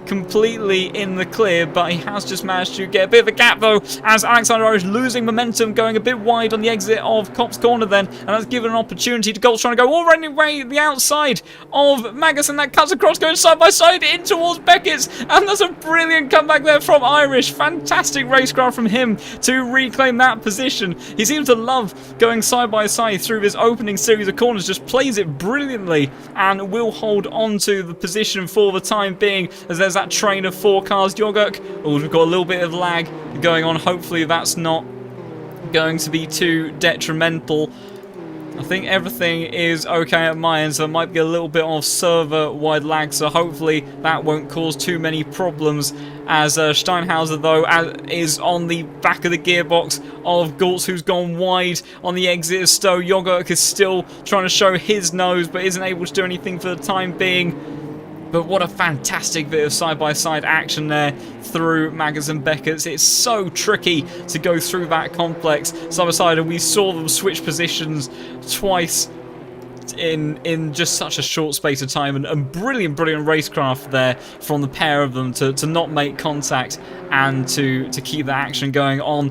completely in the clear, but he has just managed to get a bit of a gap, though, as Alexander Irish losing momentum, going a bit wide on the exit of Copse Corner then, and that's given an opportunity to Goltz, trying to go all right away the outside of Magus, and that cuts across, going side by side in towards Beckett's, and that's a brilliant comeback there from Irish. Fantastic racecraft from him to reclaim that position. He seems to love going side by side through this opening series of corners, just plays it brilliantly, and will hold on to the position for the time being, as there's that train of 4 cars. Jogurk, oh, we've got a little bit of lag going on. Hopefully that's not going to be too detrimental. I think everything is okay at my end, so there might be a little bit of server-wide lag, so hopefully that won't cause too many problems, as Steinhauser, though, is on the back of the gearbox of Goltz, who's gone wide on the exit of Stowe. Jogurk is still trying to show his nose, but isn't able to do anything for the time being. But what a fantastic bit of side-by-side action there through Magus and Beckett's. It's so tricky to go through that complex side-by-side, and we saw them switch positions twice in just such a short space of time, and brilliant racecraft there from the pair of them to not make contact and to keep that action going on.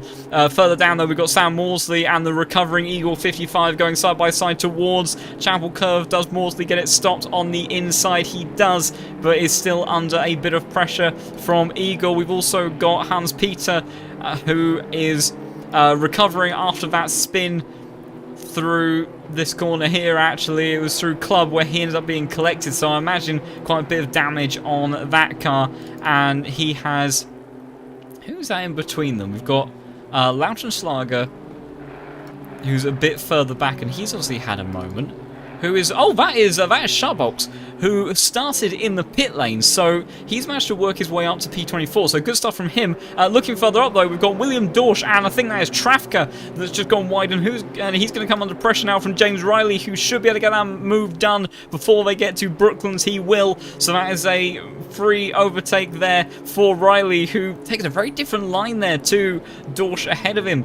Further down, though, we've got Sam Morsley and the recovering Eagle 55 going side by side towards Chapel Curve. Does Morsley get it stopped on the inside? He does, but is still under a bit of pressure from Eagle. We've also got Hans Peter, who is recovering after that spin through this corner here. Actually, it was through Club where he ended up being collected, so I imagine quite a bit of damage on that car. And he has, who's that in between them? We've got Lautenschlager, who's a bit further back, and he's obviously had a moment. Who is, oh, that is Sharbox, who started in the pit lane, so he's managed to work his way up to P24, so good stuff from him. Looking further up, though, we've got William Dorsch, and I think that is Trafka that's just gone wide, and he's going to come under pressure now from James Riley, who should be able to get that move done before they get to Brooklands. He will, so that is a free overtake there for Riley, who takes a very different line there to Dorsch ahead of him.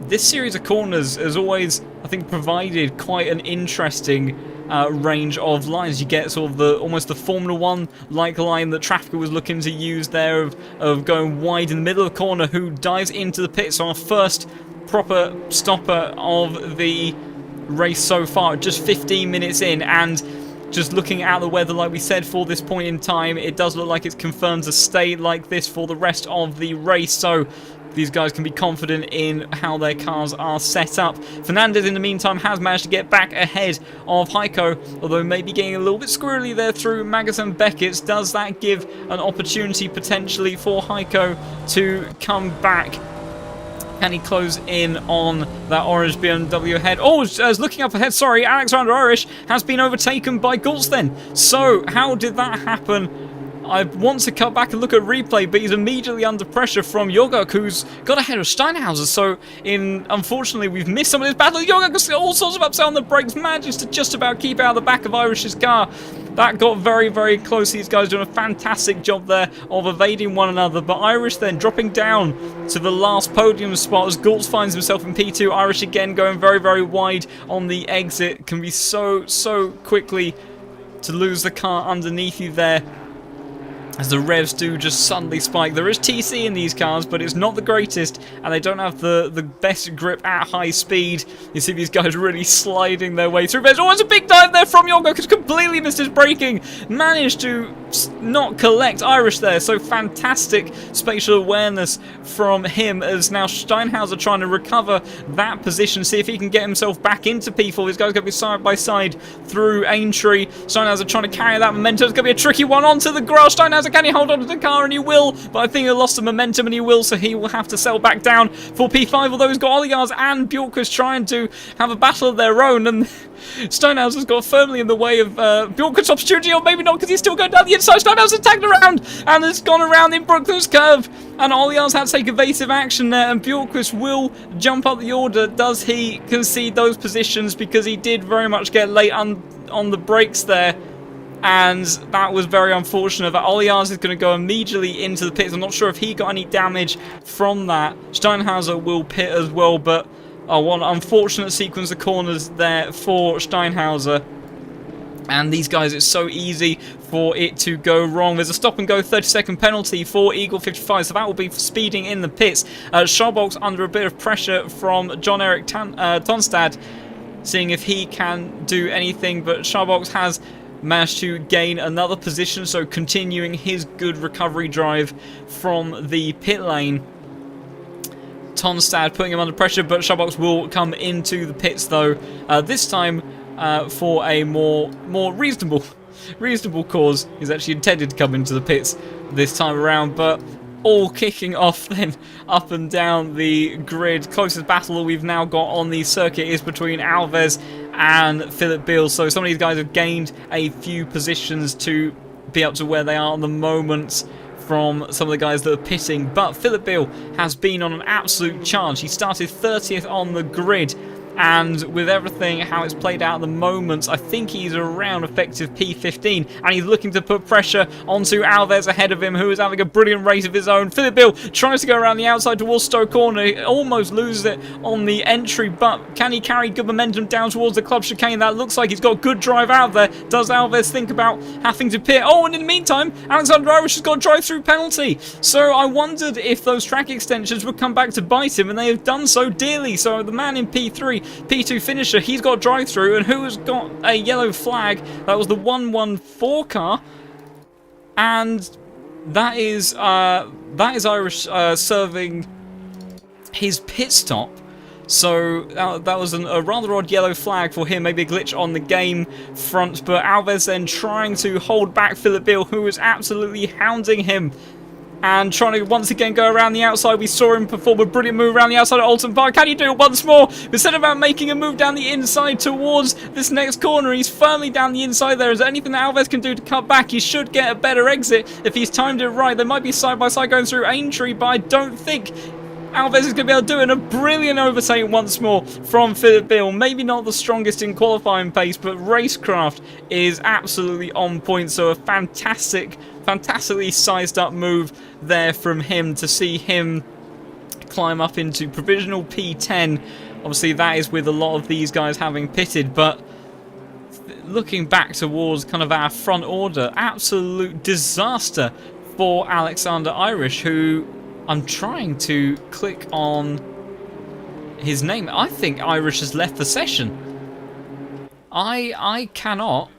This series of corners has always, I think, provided quite an interesting range of lines. You get sort of almost the Formula 1 like line that Trafficker was looking to use there, of going wide in the middle of the corner, who dives into the pit. So our first proper stopper of the race so far, just 15 minutes in, and just looking at the weather, like we said, for this point in time, it does look like it's confirmed to stay like this for the rest of the race. So these guys can be confident in how their cars are set up. Fernandez, in the meantime, has managed to get back ahead of Heiko, although maybe getting a little bit squirrely there through Magus and Beckett's. Does that give an opportunity potentially for Heiko to come back? Can he close in on that orange BMW ahead? Oh, as looking up ahead, sorry, Alexander Irish has been overtaken by Goltz then. So, how did that happen? I want to cut back and look at replay, but he's immediately under pressure from Jogurk, who's got ahead of Steinhauser. So, unfortunately, we've missed some of this battle. Jogurk has all sorts of upset on the brakes, manages to just about keep out of the back of Irish's car. That got very, very close. These guys doing a fantastic job there of evading one another. But Irish then dropping down to the last podium spot as Goltz finds himself in P2. Irish again going very, very wide on the exit. Can be so quickly to lose the car underneath you there, as the revs do just suddenly spike. There is TC in these cars, but it's not the greatest, and they don't have the best grip at high speed. You see these guys really sliding their way through. There's always a big dive there from Jogurk, who's completely missed his braking. Managed to not collect Irish there, so fantastic spatial awareness from him, as now Steinhauser trying to recover that position, see if he can get himself back into P4. These guys going to be side by side through Aintree. Steinhauser trying to carry that momentum. It's going to be a tricky one onto the grass. Steinhauser Steinhauser, can he hold on to the car? And he will, but I think he lost the momentum, and he will, so he will have to settle back down for P5, although he's got Oliars and Bjorkquist trying to have a battle of their own, and Steinhauser's got firmly in the way of Bjorkquist's opportunity, or maybe not, because he's still going down the inside. Steinhauser tagged around, and has gone around in Brooklyn's curve, and Oliars had to take evasive action there, and Bjorkquist will jump up the order. Does he concede those positions, because he did very much get late on the brakes there, and that was very unfortunate. That Oliars is going to go immediately into the pits. I'm not sure if he got any damage from that. Steinhauser will pit as well, but what an unfortunate sequence of corners there for Steinhauser. And these guys, it's so easy for it to go wrong. There's a stop and go 30-second penalty for Eagle 55, so that will be for speeding in the pits. Scharbox under a bit of pressure from John-Erik Tonstad, seeing if he can do anything, but Scharbox has managed to gain another position, so continuing his good recovery drive from the pit lane. Tonstad putting him under pressure, but Scharbox will come into the pits though, this time for a more reasonable cause. He's actually intended to come into the pits this time around, but all kicking off then up and down the grid. Closest battle we've now got on the circuit is between Alves and Philip Beal, so some of these guys have gained a few positions to be up to where they are at the moment from some of the guys that are pitting, but Philip Beal has been on an absolute charge. He started 30th on the grid, and with everything how it's played out at the moment, I think he's around effective P15, and he's looking to put pressure onto Alves ahead of him, who is having a brilliant race of his own. Philip Beal tries to go around the outside towards Stowe Corner. He almost loses it on the entry, but can he carry good momentum down towards the club chicane? That looks like he's got good drive out there. Does Alves think about having to pit? Oh, and in the meantime, Alexander Irish has got a drive-through penalty. So I wondered if those track extensions would come back to bite him, and they have done so dearly. So the man in P3, P2 finisher, he's got drive-through, and who has got a yellow flag? That was the 114 car, and that is Irish serving his pit stop. So that was a rather odd yellow flag for him, maybe a glitch on the game front, but Alves then trying to hold back Philip Beal, who was absolutely hounding him and trying to once again go around the outside. We saw him perform a brilliant move around the outside at Alton Park. Can he do it once more? Instead of making a move down the inside towards this next corner, he's firmly down the inside there. Is there anything that Alves can do to cut back? He should get a better exit if he's timed it right. There might be side-by-side going through Aintree, but I don't think Alves is going to be able to do it. And a brilliant overtake once more from Philip Beal. Maybe not the strongest in qualifying pace, but racecraft is absolutely on point. So a fantastically sized up move there from him to see him climb up into provisional P10. Obviously that is with a lot of these guys having pitted, but looking back towards kind of our front order, absolute disaster for Alexander Irish, who I'm trying to click on his name. I think Irish has left the session. I cannot.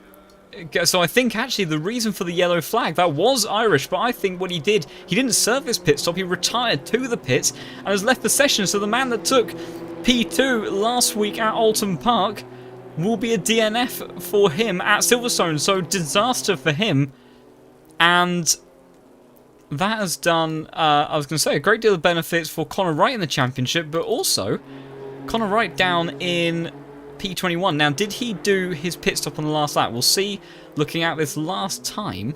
So I think actually the reason for the yellow flag, that was Irish, but I think what he did, he didn't serve his pit stop, he retired to the pits and has left the session. So the man that took P2 last week at Alton Park will be a DNF for him at Silverstone. So disaster for him. And that has done, I was going to say, a great deal of benefits for Connor Wright in the championship, but also Connor Wright down in P21. Now, did he do his pit stop on the last lap? We'll see. Looking at this last time,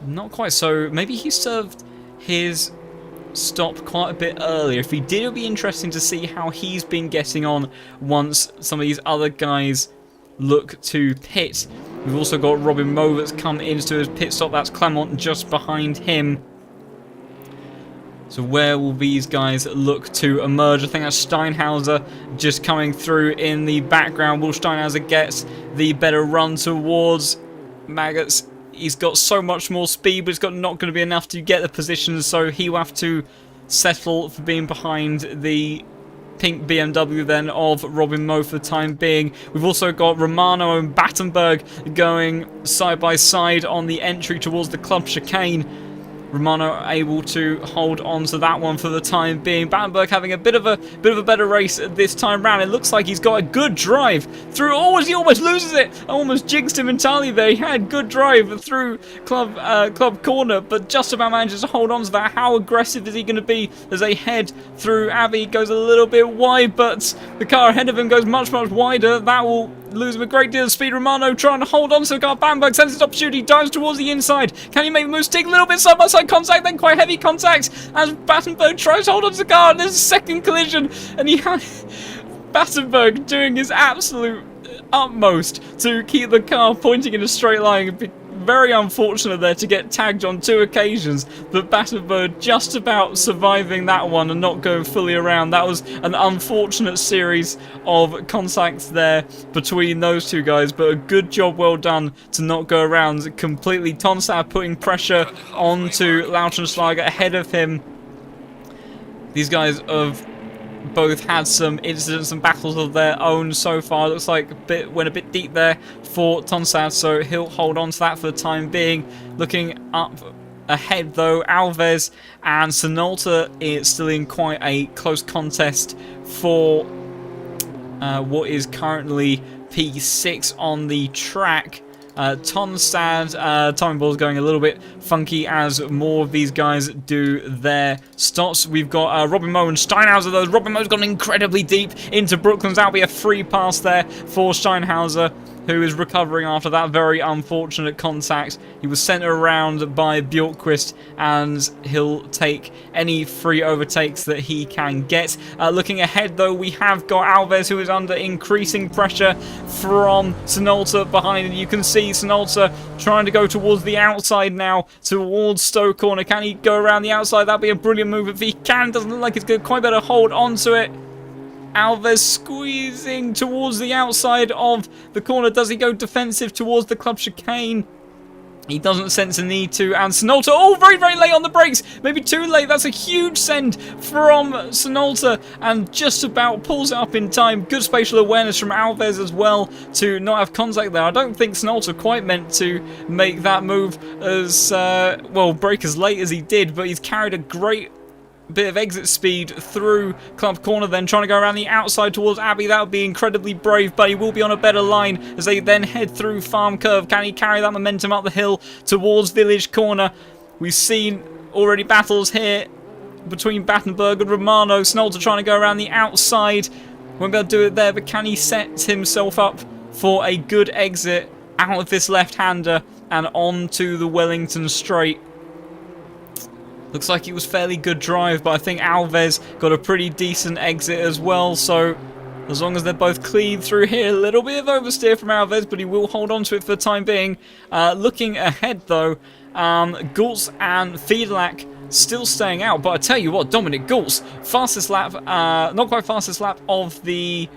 not quite. So maybe he served his stop quite a bit earlier. If he did, it'll be interesting to see how he's been getting on once some of these other guys look to pit. We've also got Robin Moe that's come into his pit stop. That's Clement just behind him. So where will these guys look to emerge? I think that's Steinhauser just coming through in the background. Will Steinhauser gets the better run towards Maggots? He's got so much more speed, but it's got not going to be enough to get the position, so he will have to settle for being behind the pink BMW then of Robin Moe for the time being. We've also got Romano and Battenberg going side by side on the entry towards the club chicane. Romano able to hold on to that one for the time being. Battenberg having a bit of a better race this time round. It looks like he's got a good drive through. Oh, he almost loses it. Almost jinxed him entirely there. He had good drive through club corner, but just about manages to hold on to that. How aggressive is he going to be as they head through? Abbey goes a little bit wide, but the car ahead of him goes much wider. That will lose him a great deal of speed. Romano trying to hold on to the car. Battenberg sends his opportunity, dives towards the inside. Can he make the move? Stick a little bit side by side contact, then quite heavy contact as Battenberg tries to hold on to the car. And there's a second collision, and he had Battenberg doing his absolute utmost to keep the car pointing in a straight line. Very unfortunate there to get tagged on 2 occasions, but Battenberg just about surviving that one and not going fully around. That was an unfortunate series of contacts there between those 2 guys, but a good job well done to not go around completely. Tonstad putting pressure onto Lautenschlager ahead of him. These guys have both had some incidents and battles of their own so far. Looks like went a bit deep there for Tonstad, so he'll hold on to that for the time being. Looking up ahead though, Alves and Sinolta is still in quite a close contest for what is currently P6 on the track. Tonstad, timing ball's going a little bit funky as more of these guys do their stops. We've got Robin Moe and Steinhauser. Those Robin Moe's gone incredibly deep into Brooklands. That'll be a free pass there for Steinhauser, who is recovering after that very unfortunate contact. He was sent around by Bjorkquist, and he'll take any free overtakes that he can get. Looking ahead, though, we have got Alves, who is under increasing pressure from Sinolta behind. And you can see Sinolta trying to go towards the outside now, towards Stowe Corner. Can he go around the outside? That'd be a brilliant move if he can. Doesn't look like it's good. Quite better hold onto it. Alves squeezing towards the outside of the corner. Does he go defensive towards the club chicane? He doesn't sense a need to. And Sinolta, oh, very late on the brakes. Maybe too late. That's a huge send from Sinolta, and just about pulls it up in time. Good spatial awareness from Alves as well to not have contact there. I don't think Sinolta quite meant to make that move as, well, brake as late as he did, but he's carried a great bit of exit speed through club corner, then trying to go around the outside towards Abbey. That would be incredibly brave, but he will be on a better line as they then head through farm curve. Can he carry that momentum up the hill towards village corner? We've seen already battles here between Battenberg and Romano. Sinolta trying to go around the outside. Won't be able to do it there, but can he set himself up for a good exit out of this left-hander and onto the Wellington straight? Looks like it was fairly good drive, but I think Alves got a pretty decent exit as well. So as long as they're both clean through here, a little bit of oversteer from Alves, but he will hold on to it for the time being. Looking ahead though, Gultz and Fiedlak still staying out. But I tell you what, Dominic Gultz, fastest lap, not quite fastest lap of the...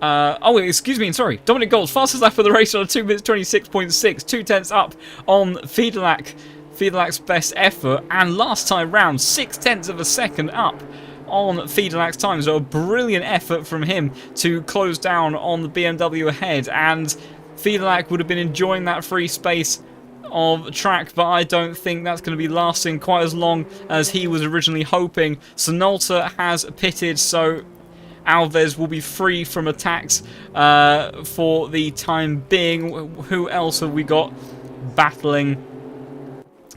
oh, excuse me, sorry. Dominic Gultz, fastest lap of the race on a 2 minutes 26.6, 2 tenths up on Fiedlak. Fiedlak's best effort, and last time round 6 tenths of a second up on Fiedlak's time. So a brilliant effort from him to close down on the BMW ahead, and Fiedlak would have been enjoying that free space of track, but I don't think that's going to be lasting quite as long as he was originally hoping. Sinolta has pitted, so Alves will be free from attacks for the time being. Who else have we got battling?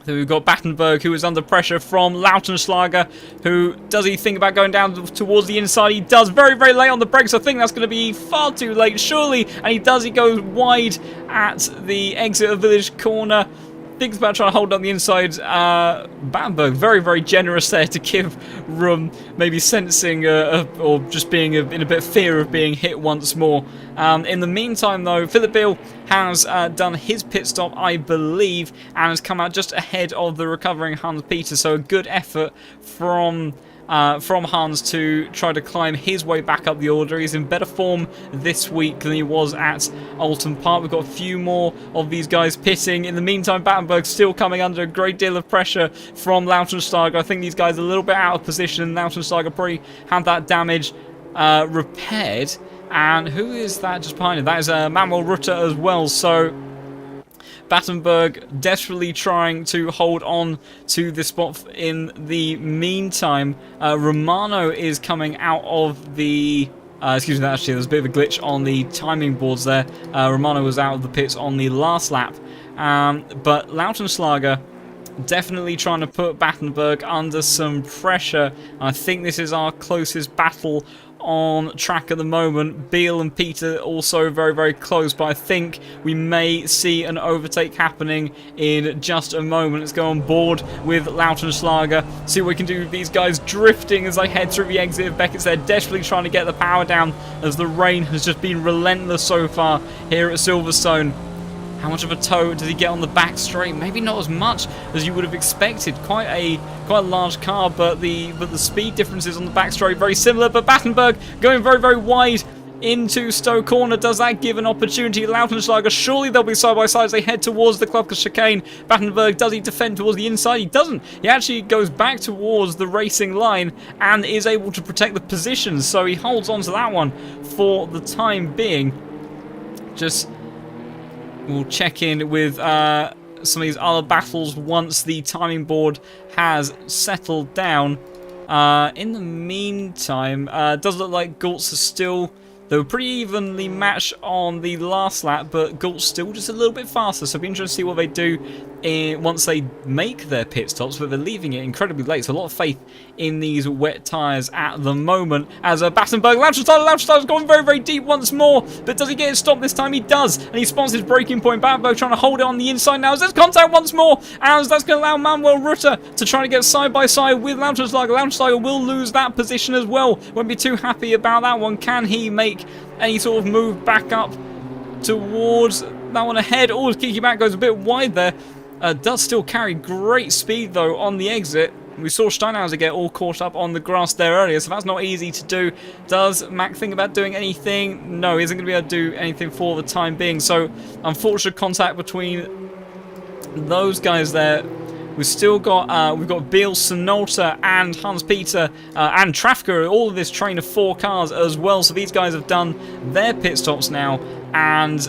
So we've got Battenberg, who is under pressure from Lautenschlager. Who does he think about going down towards the inside? He does, very late on the brakes. I think that's going to be far too late, surely. And he does. He goes wide at the exit of Village Corner. Thinks about trying to hold on the inside. Battenberg, very generous there to give room, maybe sensing or just being in a bit of fear of being hit once more. In the meantime, though, Philip Beale has done his pit stop, I believe, and has come out just ahead of the recovering Hans Peter. So a good effort from Hans to try to climb his way back up the order. He's in better form this week than he was at Alton Park. We've got a few more of these guys pitting. In the meantime, Battenberg still coming under a great deal of pressure from Lautenschlager. I think these guys are a little bit out of position. Lautenschlager probably had that damage repaired. And who is that just behind him? That is Manuel Rutter as well. So Battenberg desperately trying to hold on to this spot in the meantime. Romano is coming out of the... excuse me, actually, there's a bit of a glitch on the timing boards there. Romano was out of the pits on the last lap. But Lautenschlager definitely trying to put Battenberg under some pressure. I think this is our closest battle on track at the moment. Beal and Peter also very, very close, but I think we may see an overtake happening in just a moment. Let's go on board with Lautenschlager, see what we can do with these guys drifting as I head through the exit of Beckett's. They're desperately trying to get the power down as the rain has just been relentless so far here at Silverstone. How much of a tow does he get on the back straight? Maybe not as much as you would have expected. Quite a large car, but the speed differences on the back straight very similar. But Battenberg going very, very wide into Stowe Corner. Does that give an opportunity? Lautenschlager, surely they'll be side by side as they head towards the Klubka chicane. Battenberg, does he defend towards the inside? He doesn't. He actually goes back towards the racing line and is able to protect the position. So he holds on to that one for the time being. Just... we'll check in with some of these other battles once the timing board has settled down. In the meantime, does look like Gultz is still... they were pretty evenly matched on the last lap, but Gultz still just a little bit faster, so it'll be interesting to see what they do once they make their pit stops, but they're leaving it incredibly late, so a lot of faith in these wet tyres at the moment. As Battenberg, Lautenschlager's going very, very deep once more, but does he get it stopped this time? He does, and he spots his braking point. Battenberg trying to hold it on the inside now as there's contact once more, as that's going to allow Manuel Rutter to try to get side by side with Lautenschlager. Lautenschlager will lose that position as well. Won't be too happy about that one. Can he make any sort of move back up towards that one ahead? Oh, his kicky back goes a bit wide there. Does still carry great speed though on the exit. We saw Steinhauser get all caught up on the grass there earlier, so that's not easy to do. Does Mack think about doing anything? No, he isn't going to be able to do anything for the time being. So, unfortunate contact between those guys there. We've still got we've got Beal, Sonolta, and Hans Peter and Trafka, all of this train of 4 cars as well. So these guys have done their pit stops now, and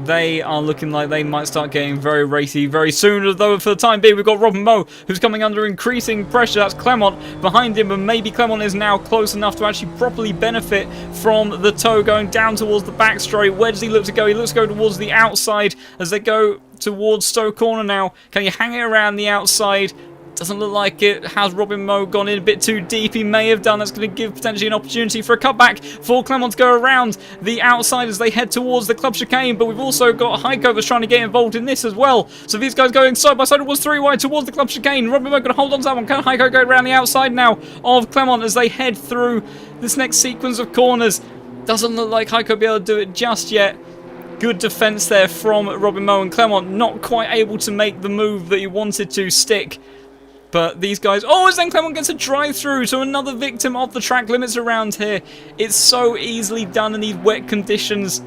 they are looking like they might start getting very racy very soon. Although for the time being, we've got Robin Moe, who's coming under increasing pressure. That's Clement behind him, but maybe Clement is now close enough to actually properly benefit from the tow going down towards the back straight. Where does he look to go? He looks to go towards the outside as they go towards Stowe Corner now. Can he hang it around the outside? Doesn't look like it. Has Robin Moe gone in a bit too deep? He may have done. That's going to give potentially an opportunity for a cutback for Clement to go around the outside as they head towards the club chicane. But we've also got Heiko that's trying to get involved in this as well. So these guys going side by side towards 3 wide towards the club chicane. Robin Moe going to hold on to that one. Can Heiko go around the outside now of Clement as they head through this next sequence of corners? Doesn't look like Heiko will be able to do it just yet. Good defense there from Robin Moe, and Clement not quite able to make the move that he wanted to stick. But these guys... oh, as then Clement gets a drive-through, so another victim of the track limits around here. It's so easily done in these wet conditions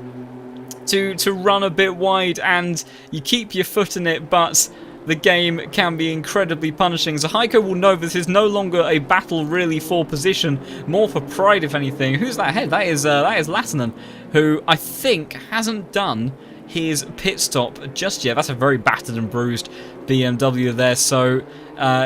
to run a bit wide, and you keep your foot in it, but the game can be incredibly punishing. So Heiko will know this is no longer a battle really for position, more for pride if anything. Who's that ahead? That is Lattinen, who I think hasn't done his pit stop just yet. That's a very battered and bruised BMW there, so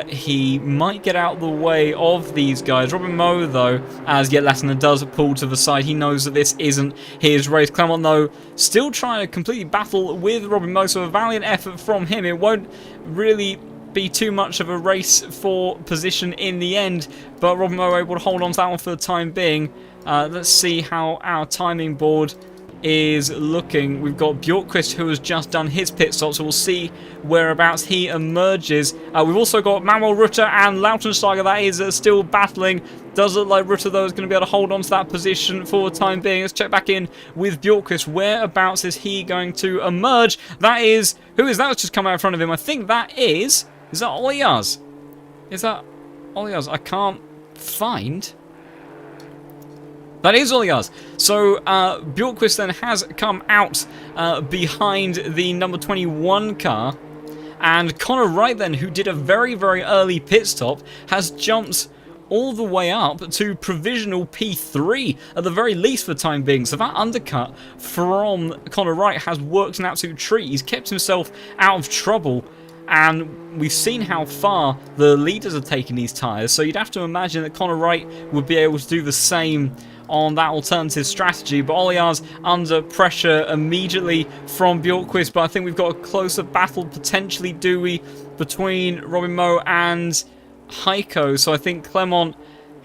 he might get out the way of these guys. Robin Moe, though, as yet Lattinen does pull to the side. He knows that this isn't his race. Clement, though, still trying to completely battle with Robin Moe, so a valiant effort from him. It won't really be too much of a race for position in the end, but Robin Moe able to hold on to that one for the time being. Let's see how our timing board is looking. We've got Bjorkqvist, who has just done his pit stop, so we'll see whereabouts he emerges. We've also got Manuel Rutter and Lautenschlager that is still battling. Does look like Rutter, though, is going to be able to hold on to that position for the time being. Let's check back in with Bjorkqvist. Whereabouts is he going to emerge? That is... who is that that's just come out in front of him? I think that is... is that Olias? Is that Olias? I can't find... that is Olias. So Bjorkqvist then has come out behind the number 21 car, and Connor Wright then, who did a very, very early pit stop, has jumped all the way up to provisional P3 at the very least for the time being. So that undercut from Connor Wright has worked an absolute treat. He's kept himself out of trouble, and we've seen how far the leaders are taking these tyres, so you'd have to imagine that Connor Wright would be able to do the same on that alternative strategy. But Oliar's under pressure immediately from Bjorkquist, but I think we've got a closer battle potentially, do we, between Robin Moe and Heiko. So I think Clement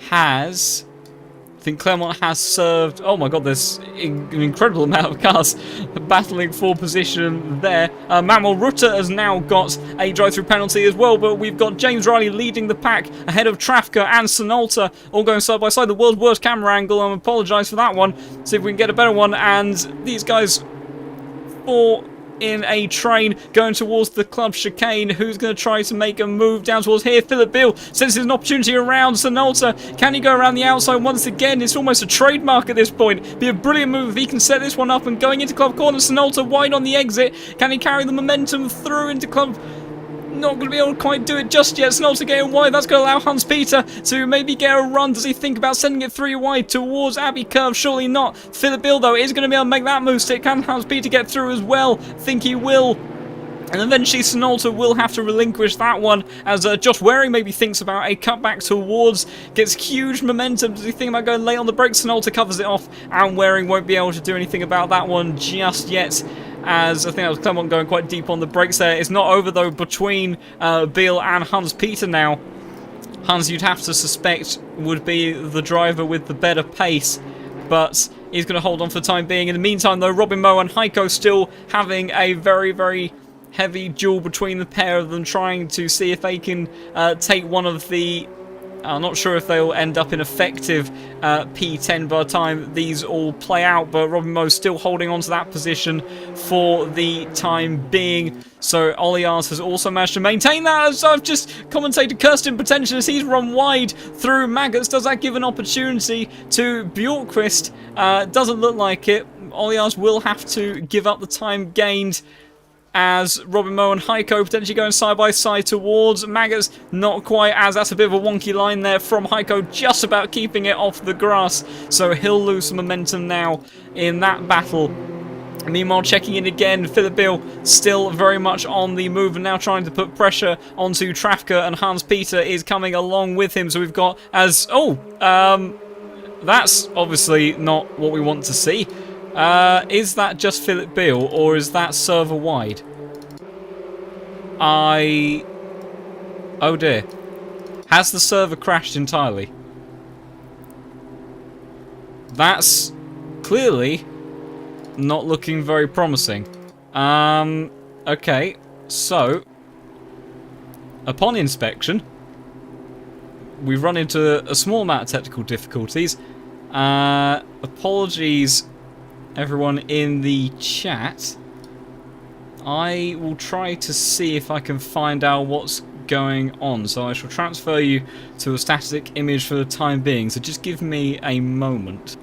has served. Oh my god, there's an incredible amount of cars battling for position there. Manuel Rutter has now got a drive-through penalty as well, but we've got James Riley leading the pack ahead of Trafka and Sonalta, all going side by side. The world's worst camera angle. I apologise for that one. See if we can get a better one. And these guys, four in a train going towards the club chicane. Who's going to try to make a move down towards here? Philip Beale senses an opportunity around Sonalta. Can he go around the outside once again? It's almost a trademark at this point. Be a brilliant move if he can set this one up. And going into club corner, Sonalta wide on the exit. Can he carry the momentum through into club? Not going to be able to quite do it just yet. Sonalta getting wide. That's going to allow Hans Peter to maybe get a run. Does he think about sending it 3 wide towards Abbey Curve? Surely not. Philip Beale, though, is going to be able to make that move stick. Can Hans Peter get through as well? Think he will. And eventually Sonalta will have to relinquish that one, as Josh Waring maybe thinks about a cutback towards, gets huge momentum. Does he think about going late on the brakes? Sonalta covers it off, and Waring won't be able to do anything about that one just yet, as I think that was Clement going quite deep on the brakes there. It's not over, though, between Beale and Hans Peter now. Hans, you'd have to suspect, would be the driver with the better pace, but he's going to hold on for the time being. In the meantime, though, Robin Moe and Heiko still having a very, very heavy duel between the pair of them, trying to see if they can take one of the... I'm not sure if they'll end up in effective P10 by the time these all play out, but Robin Moe's still holding on to that position for the time being. So Oliars has also managed to maintain that, as I've just commentated Kirsten Potential as he's run wide through Maggots. Does that give an opportunity to Bjorkquist? Doesn't look like it. Oliars will have to give up the time gained, as Robin Moe and Heiko potentially going side by side towards Maggots. Not quite, as that's a bit of a wonky line there from Heiko, just about keeping it off the grass. So he'll lose some momentum now in that battle. Meanwhile, checking in again, Philip Beale still very much on the move and now trying to put pressure onto Trafka, and Hans Peter is coming along with him. So we've got as... that's obviously not what we want to see. Is that just Philip Beale, or is that server wide? Oh dear. Has the server crashed entirely? That's clearly not looking very promising. Okay, so upon inspection, we've run into a small amount of technical difficulties. Apologies everyone in the chat. I will try to see if I can find out what's going on. So I shall transfer you to a static image for the time being. So just give me a moment.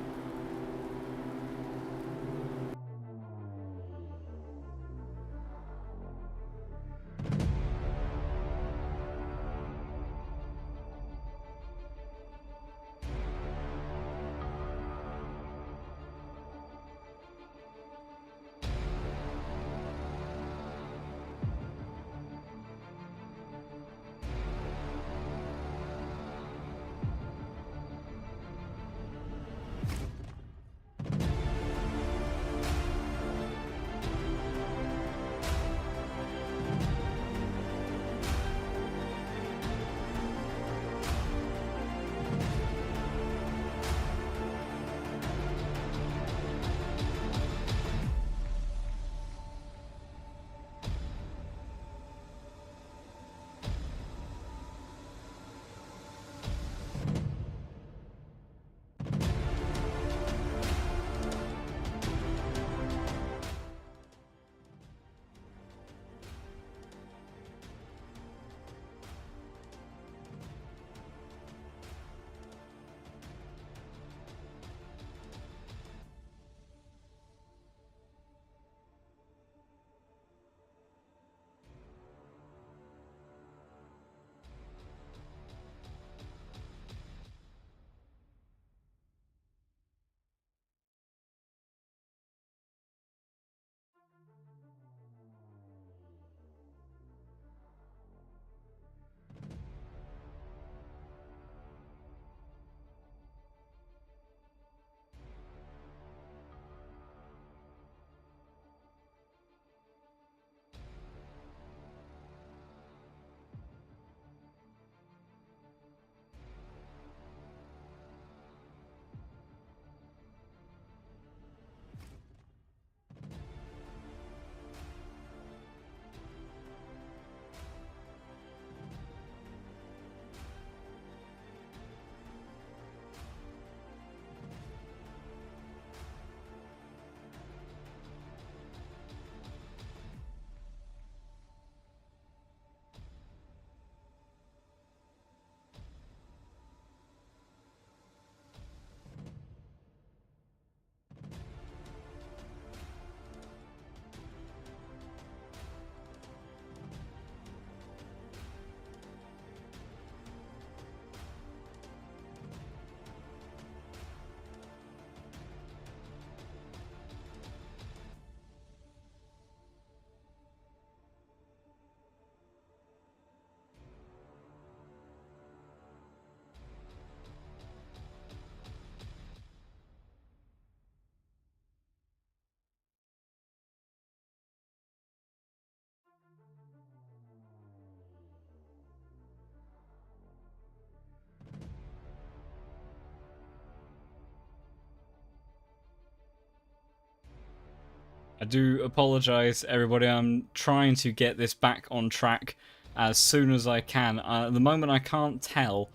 I do apologise, everybody. I'm trying to get this back on track as soon as I can. At the moment, I can't tell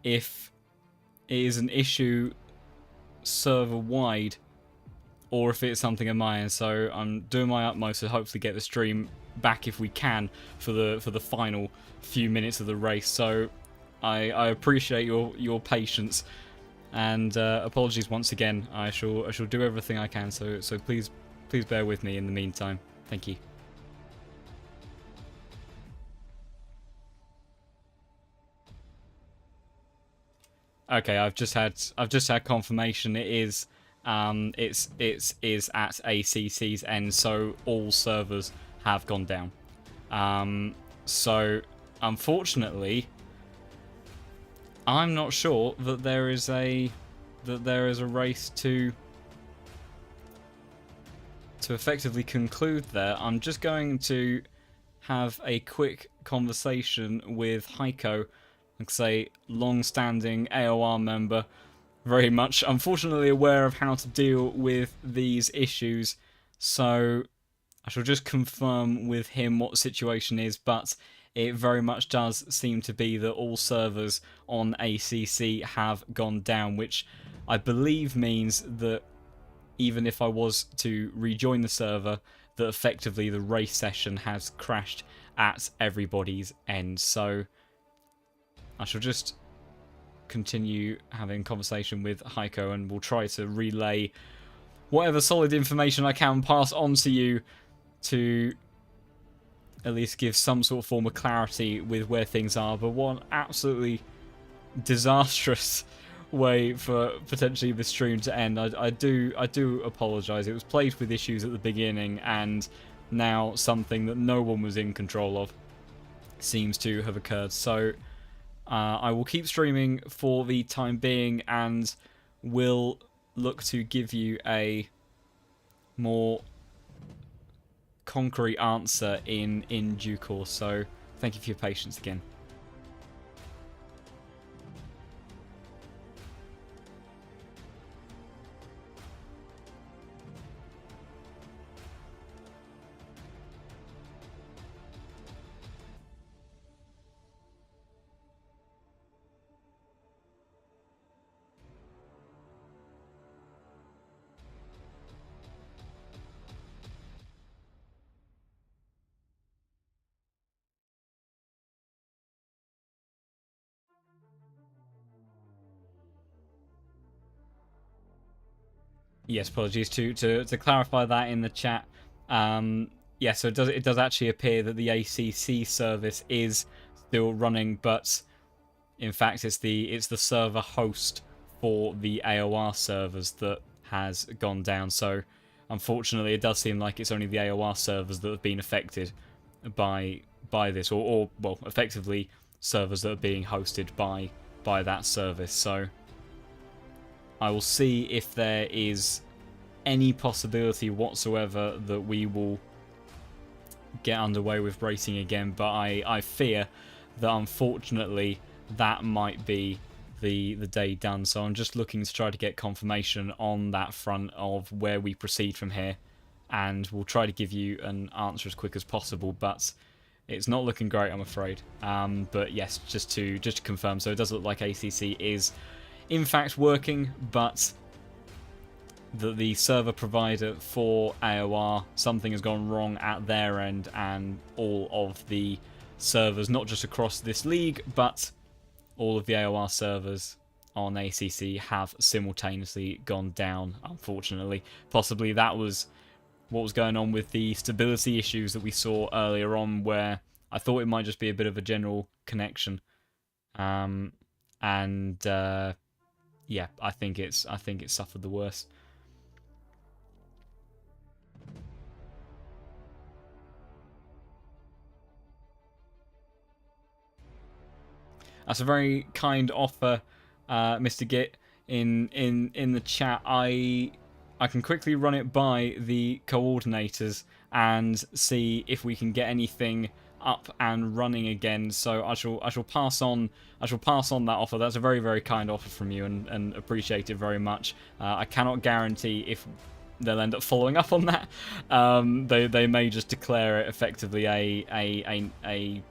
if it is an issue server-wide or if it's something of mine. So I'm doing my utmost to hopefully get the stream back if we can for the final few minutes of the race. So I appreciate your patience, and apologies once again. I shall do everything I can. So please bear with me in the meantime. Thank you. Okay, I've just had confirmation. It is it is at ACC's end, so all servers have gone down. So unfortunately, I'm not sure that there is a race to effectively conclude there. I'm just going to have a quick conversation with Heiko, like say, long-standing AOR member, very much unfortunately aware of how to deal with these issues, so I shall just confirm with him what the situation is, but it very much does seem to be that all servers on ACC have gone down, which I believe means that even if I was to rejoin the server, that effectively the race session has crashed at everybody's end. So I shall just continue having conversation with Heiko, and we'll try to relay whatever solid information I can pass on to you to at least give some sort of form of clarity with where things are. But one absolutely disastrous way for potentially the stream to end. I do apologise. It was plagued with issues at the beginning, and now something that no one was in control of seems to have occurred. So I will keep streaming for the time being, and will look to give you a more concrete answer in due course. So thank you for your patience again. Yes, apologies to clarify that in the chat. Yeah, so it does actually appear that the ACC service is still running, but in fact it's the server host for the AOR servers that has gone down. So unfortunately, it does seem like it's only the AOR servers that have been affected by this, or well, effectively servers that are being hosted by that service. So I will see if there is any possibility whatsoever that we will get underway with racing again, but I fear that unfortunately that might be the day done. So I'm just looking to try to get confirmation on that front of where we proceed from here, and we'll try to give you an answer as quick as possible, but it's not looking great, I'm afraid. But yes, just to confirm, so it does look like ACC is in fact working, but the server provider for AOR, something has gone wrong at their end, and all of the servers, not just across this league, but all of the AOR servers on ACC have simultaneously gone down, unfortunately. Possibly that was what was going on with the stability issues that we saw earlier on, where I thought it might just be a bit of a general connection. Yeah, I think it's suffered the worst. That's a very kind offer, Mr. Git. In the chat, I can quickly run it by the coordinators and see if we can get anything up and running again. So I shall pass on that offer. That's a very, very kind offer from you, and appreciate it very much. I cannot guarantee if they'll end up following up on that. They may just declare it effectively a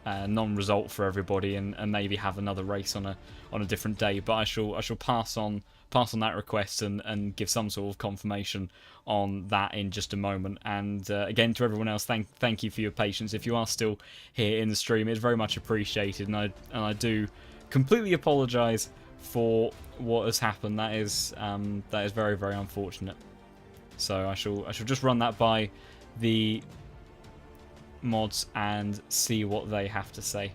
non-result for everybody, and maybe have another race on a different day. But I shall pass on that request and give some sort of confirmation on that in just a moment. And again, to everyone else, thank you for your patience. If you are still here in the stream, it's very much appreciated, and I do completely apologise for what has happened. That is very, very unfortunate. So I shall just run that by the mods and see what they have to say.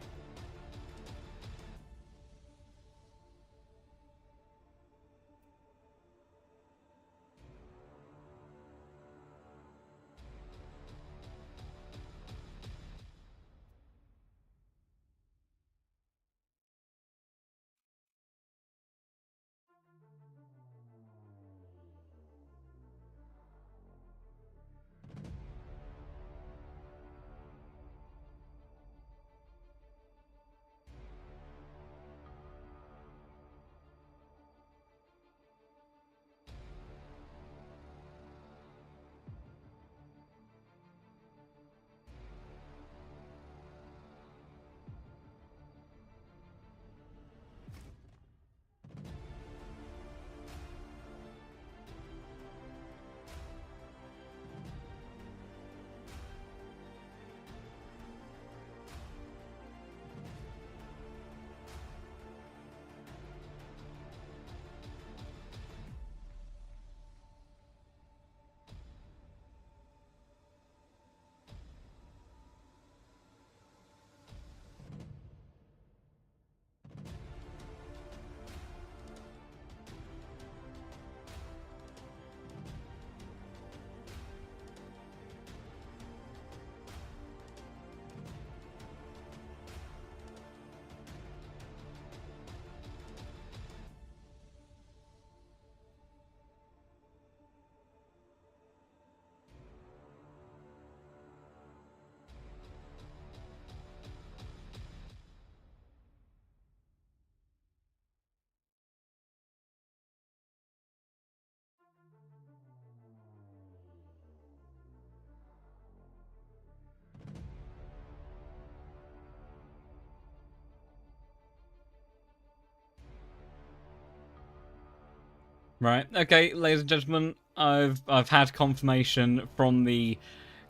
Right, okay, ladies and gentlemen, I've had confirmation from the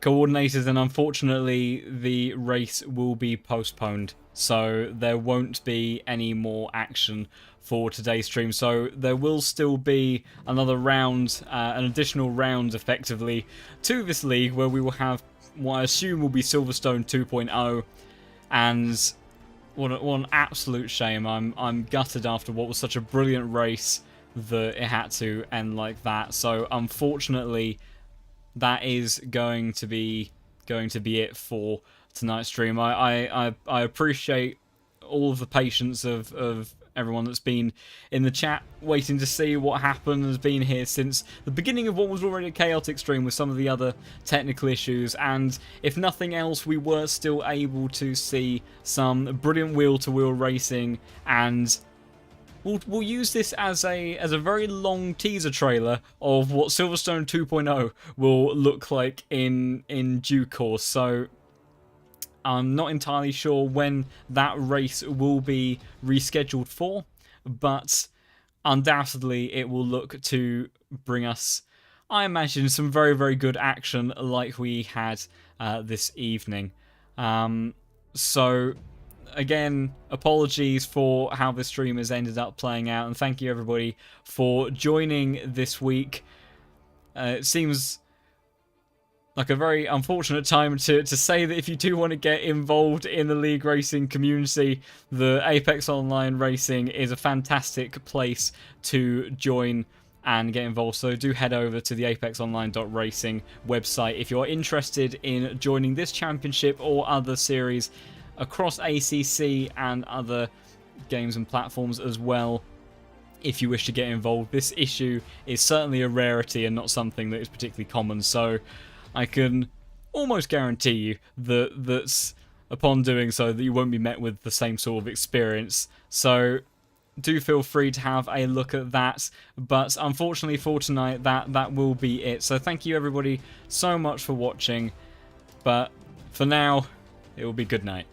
coordinators, and unfortunately the race will be postponed, so there won't be any more action for today's stream. So there will still be another round, an additional round effectively to this league, where we will have what I assume will be Silverstone 2.0, and what an absolute shame. I'm gutted after what was such a brilliant race that it had to end like that. So unfortunately, that is going to be it for tonight's stream. I appreciate all of the patience of everyone that's been in the chat waiting to see what happened, has been here since the beginning of what was already a chaotic stream with some of the other technical issues. And if nothing else, we were still able to see some brilliant wheel-to-wheel racing, and we'll use this as a very long teaser trailer of what Silverstone 2.0 will look like in due course. So I'm not entirely sure when that race will be rescheduled for, but undoubtedly it will look to bring us, I imagine, some very, very good action like we had this evening. So again, apologies for how this stream has ended up playing out, and thank you everybody for joining this week. It seems like a very unfortunate time to say that if you do want to get involved in the league racing community, the Apex Online Racing is a fantastic place to join and get involved. So do head over to the apexonline.racing website if you're interested in joining this championship or other series across ACC and other games and platforms as well. If you wish to get involved, this issue is certainly a rarity and not something that is particularly common, so I can almost guarantee you that upon doing so that you won't be met with the same sort of experience. So do feel free to have a look at that. But unfortunately for tonight, that will be it. So thank you everybody so much for watching. But for now, it will be good night.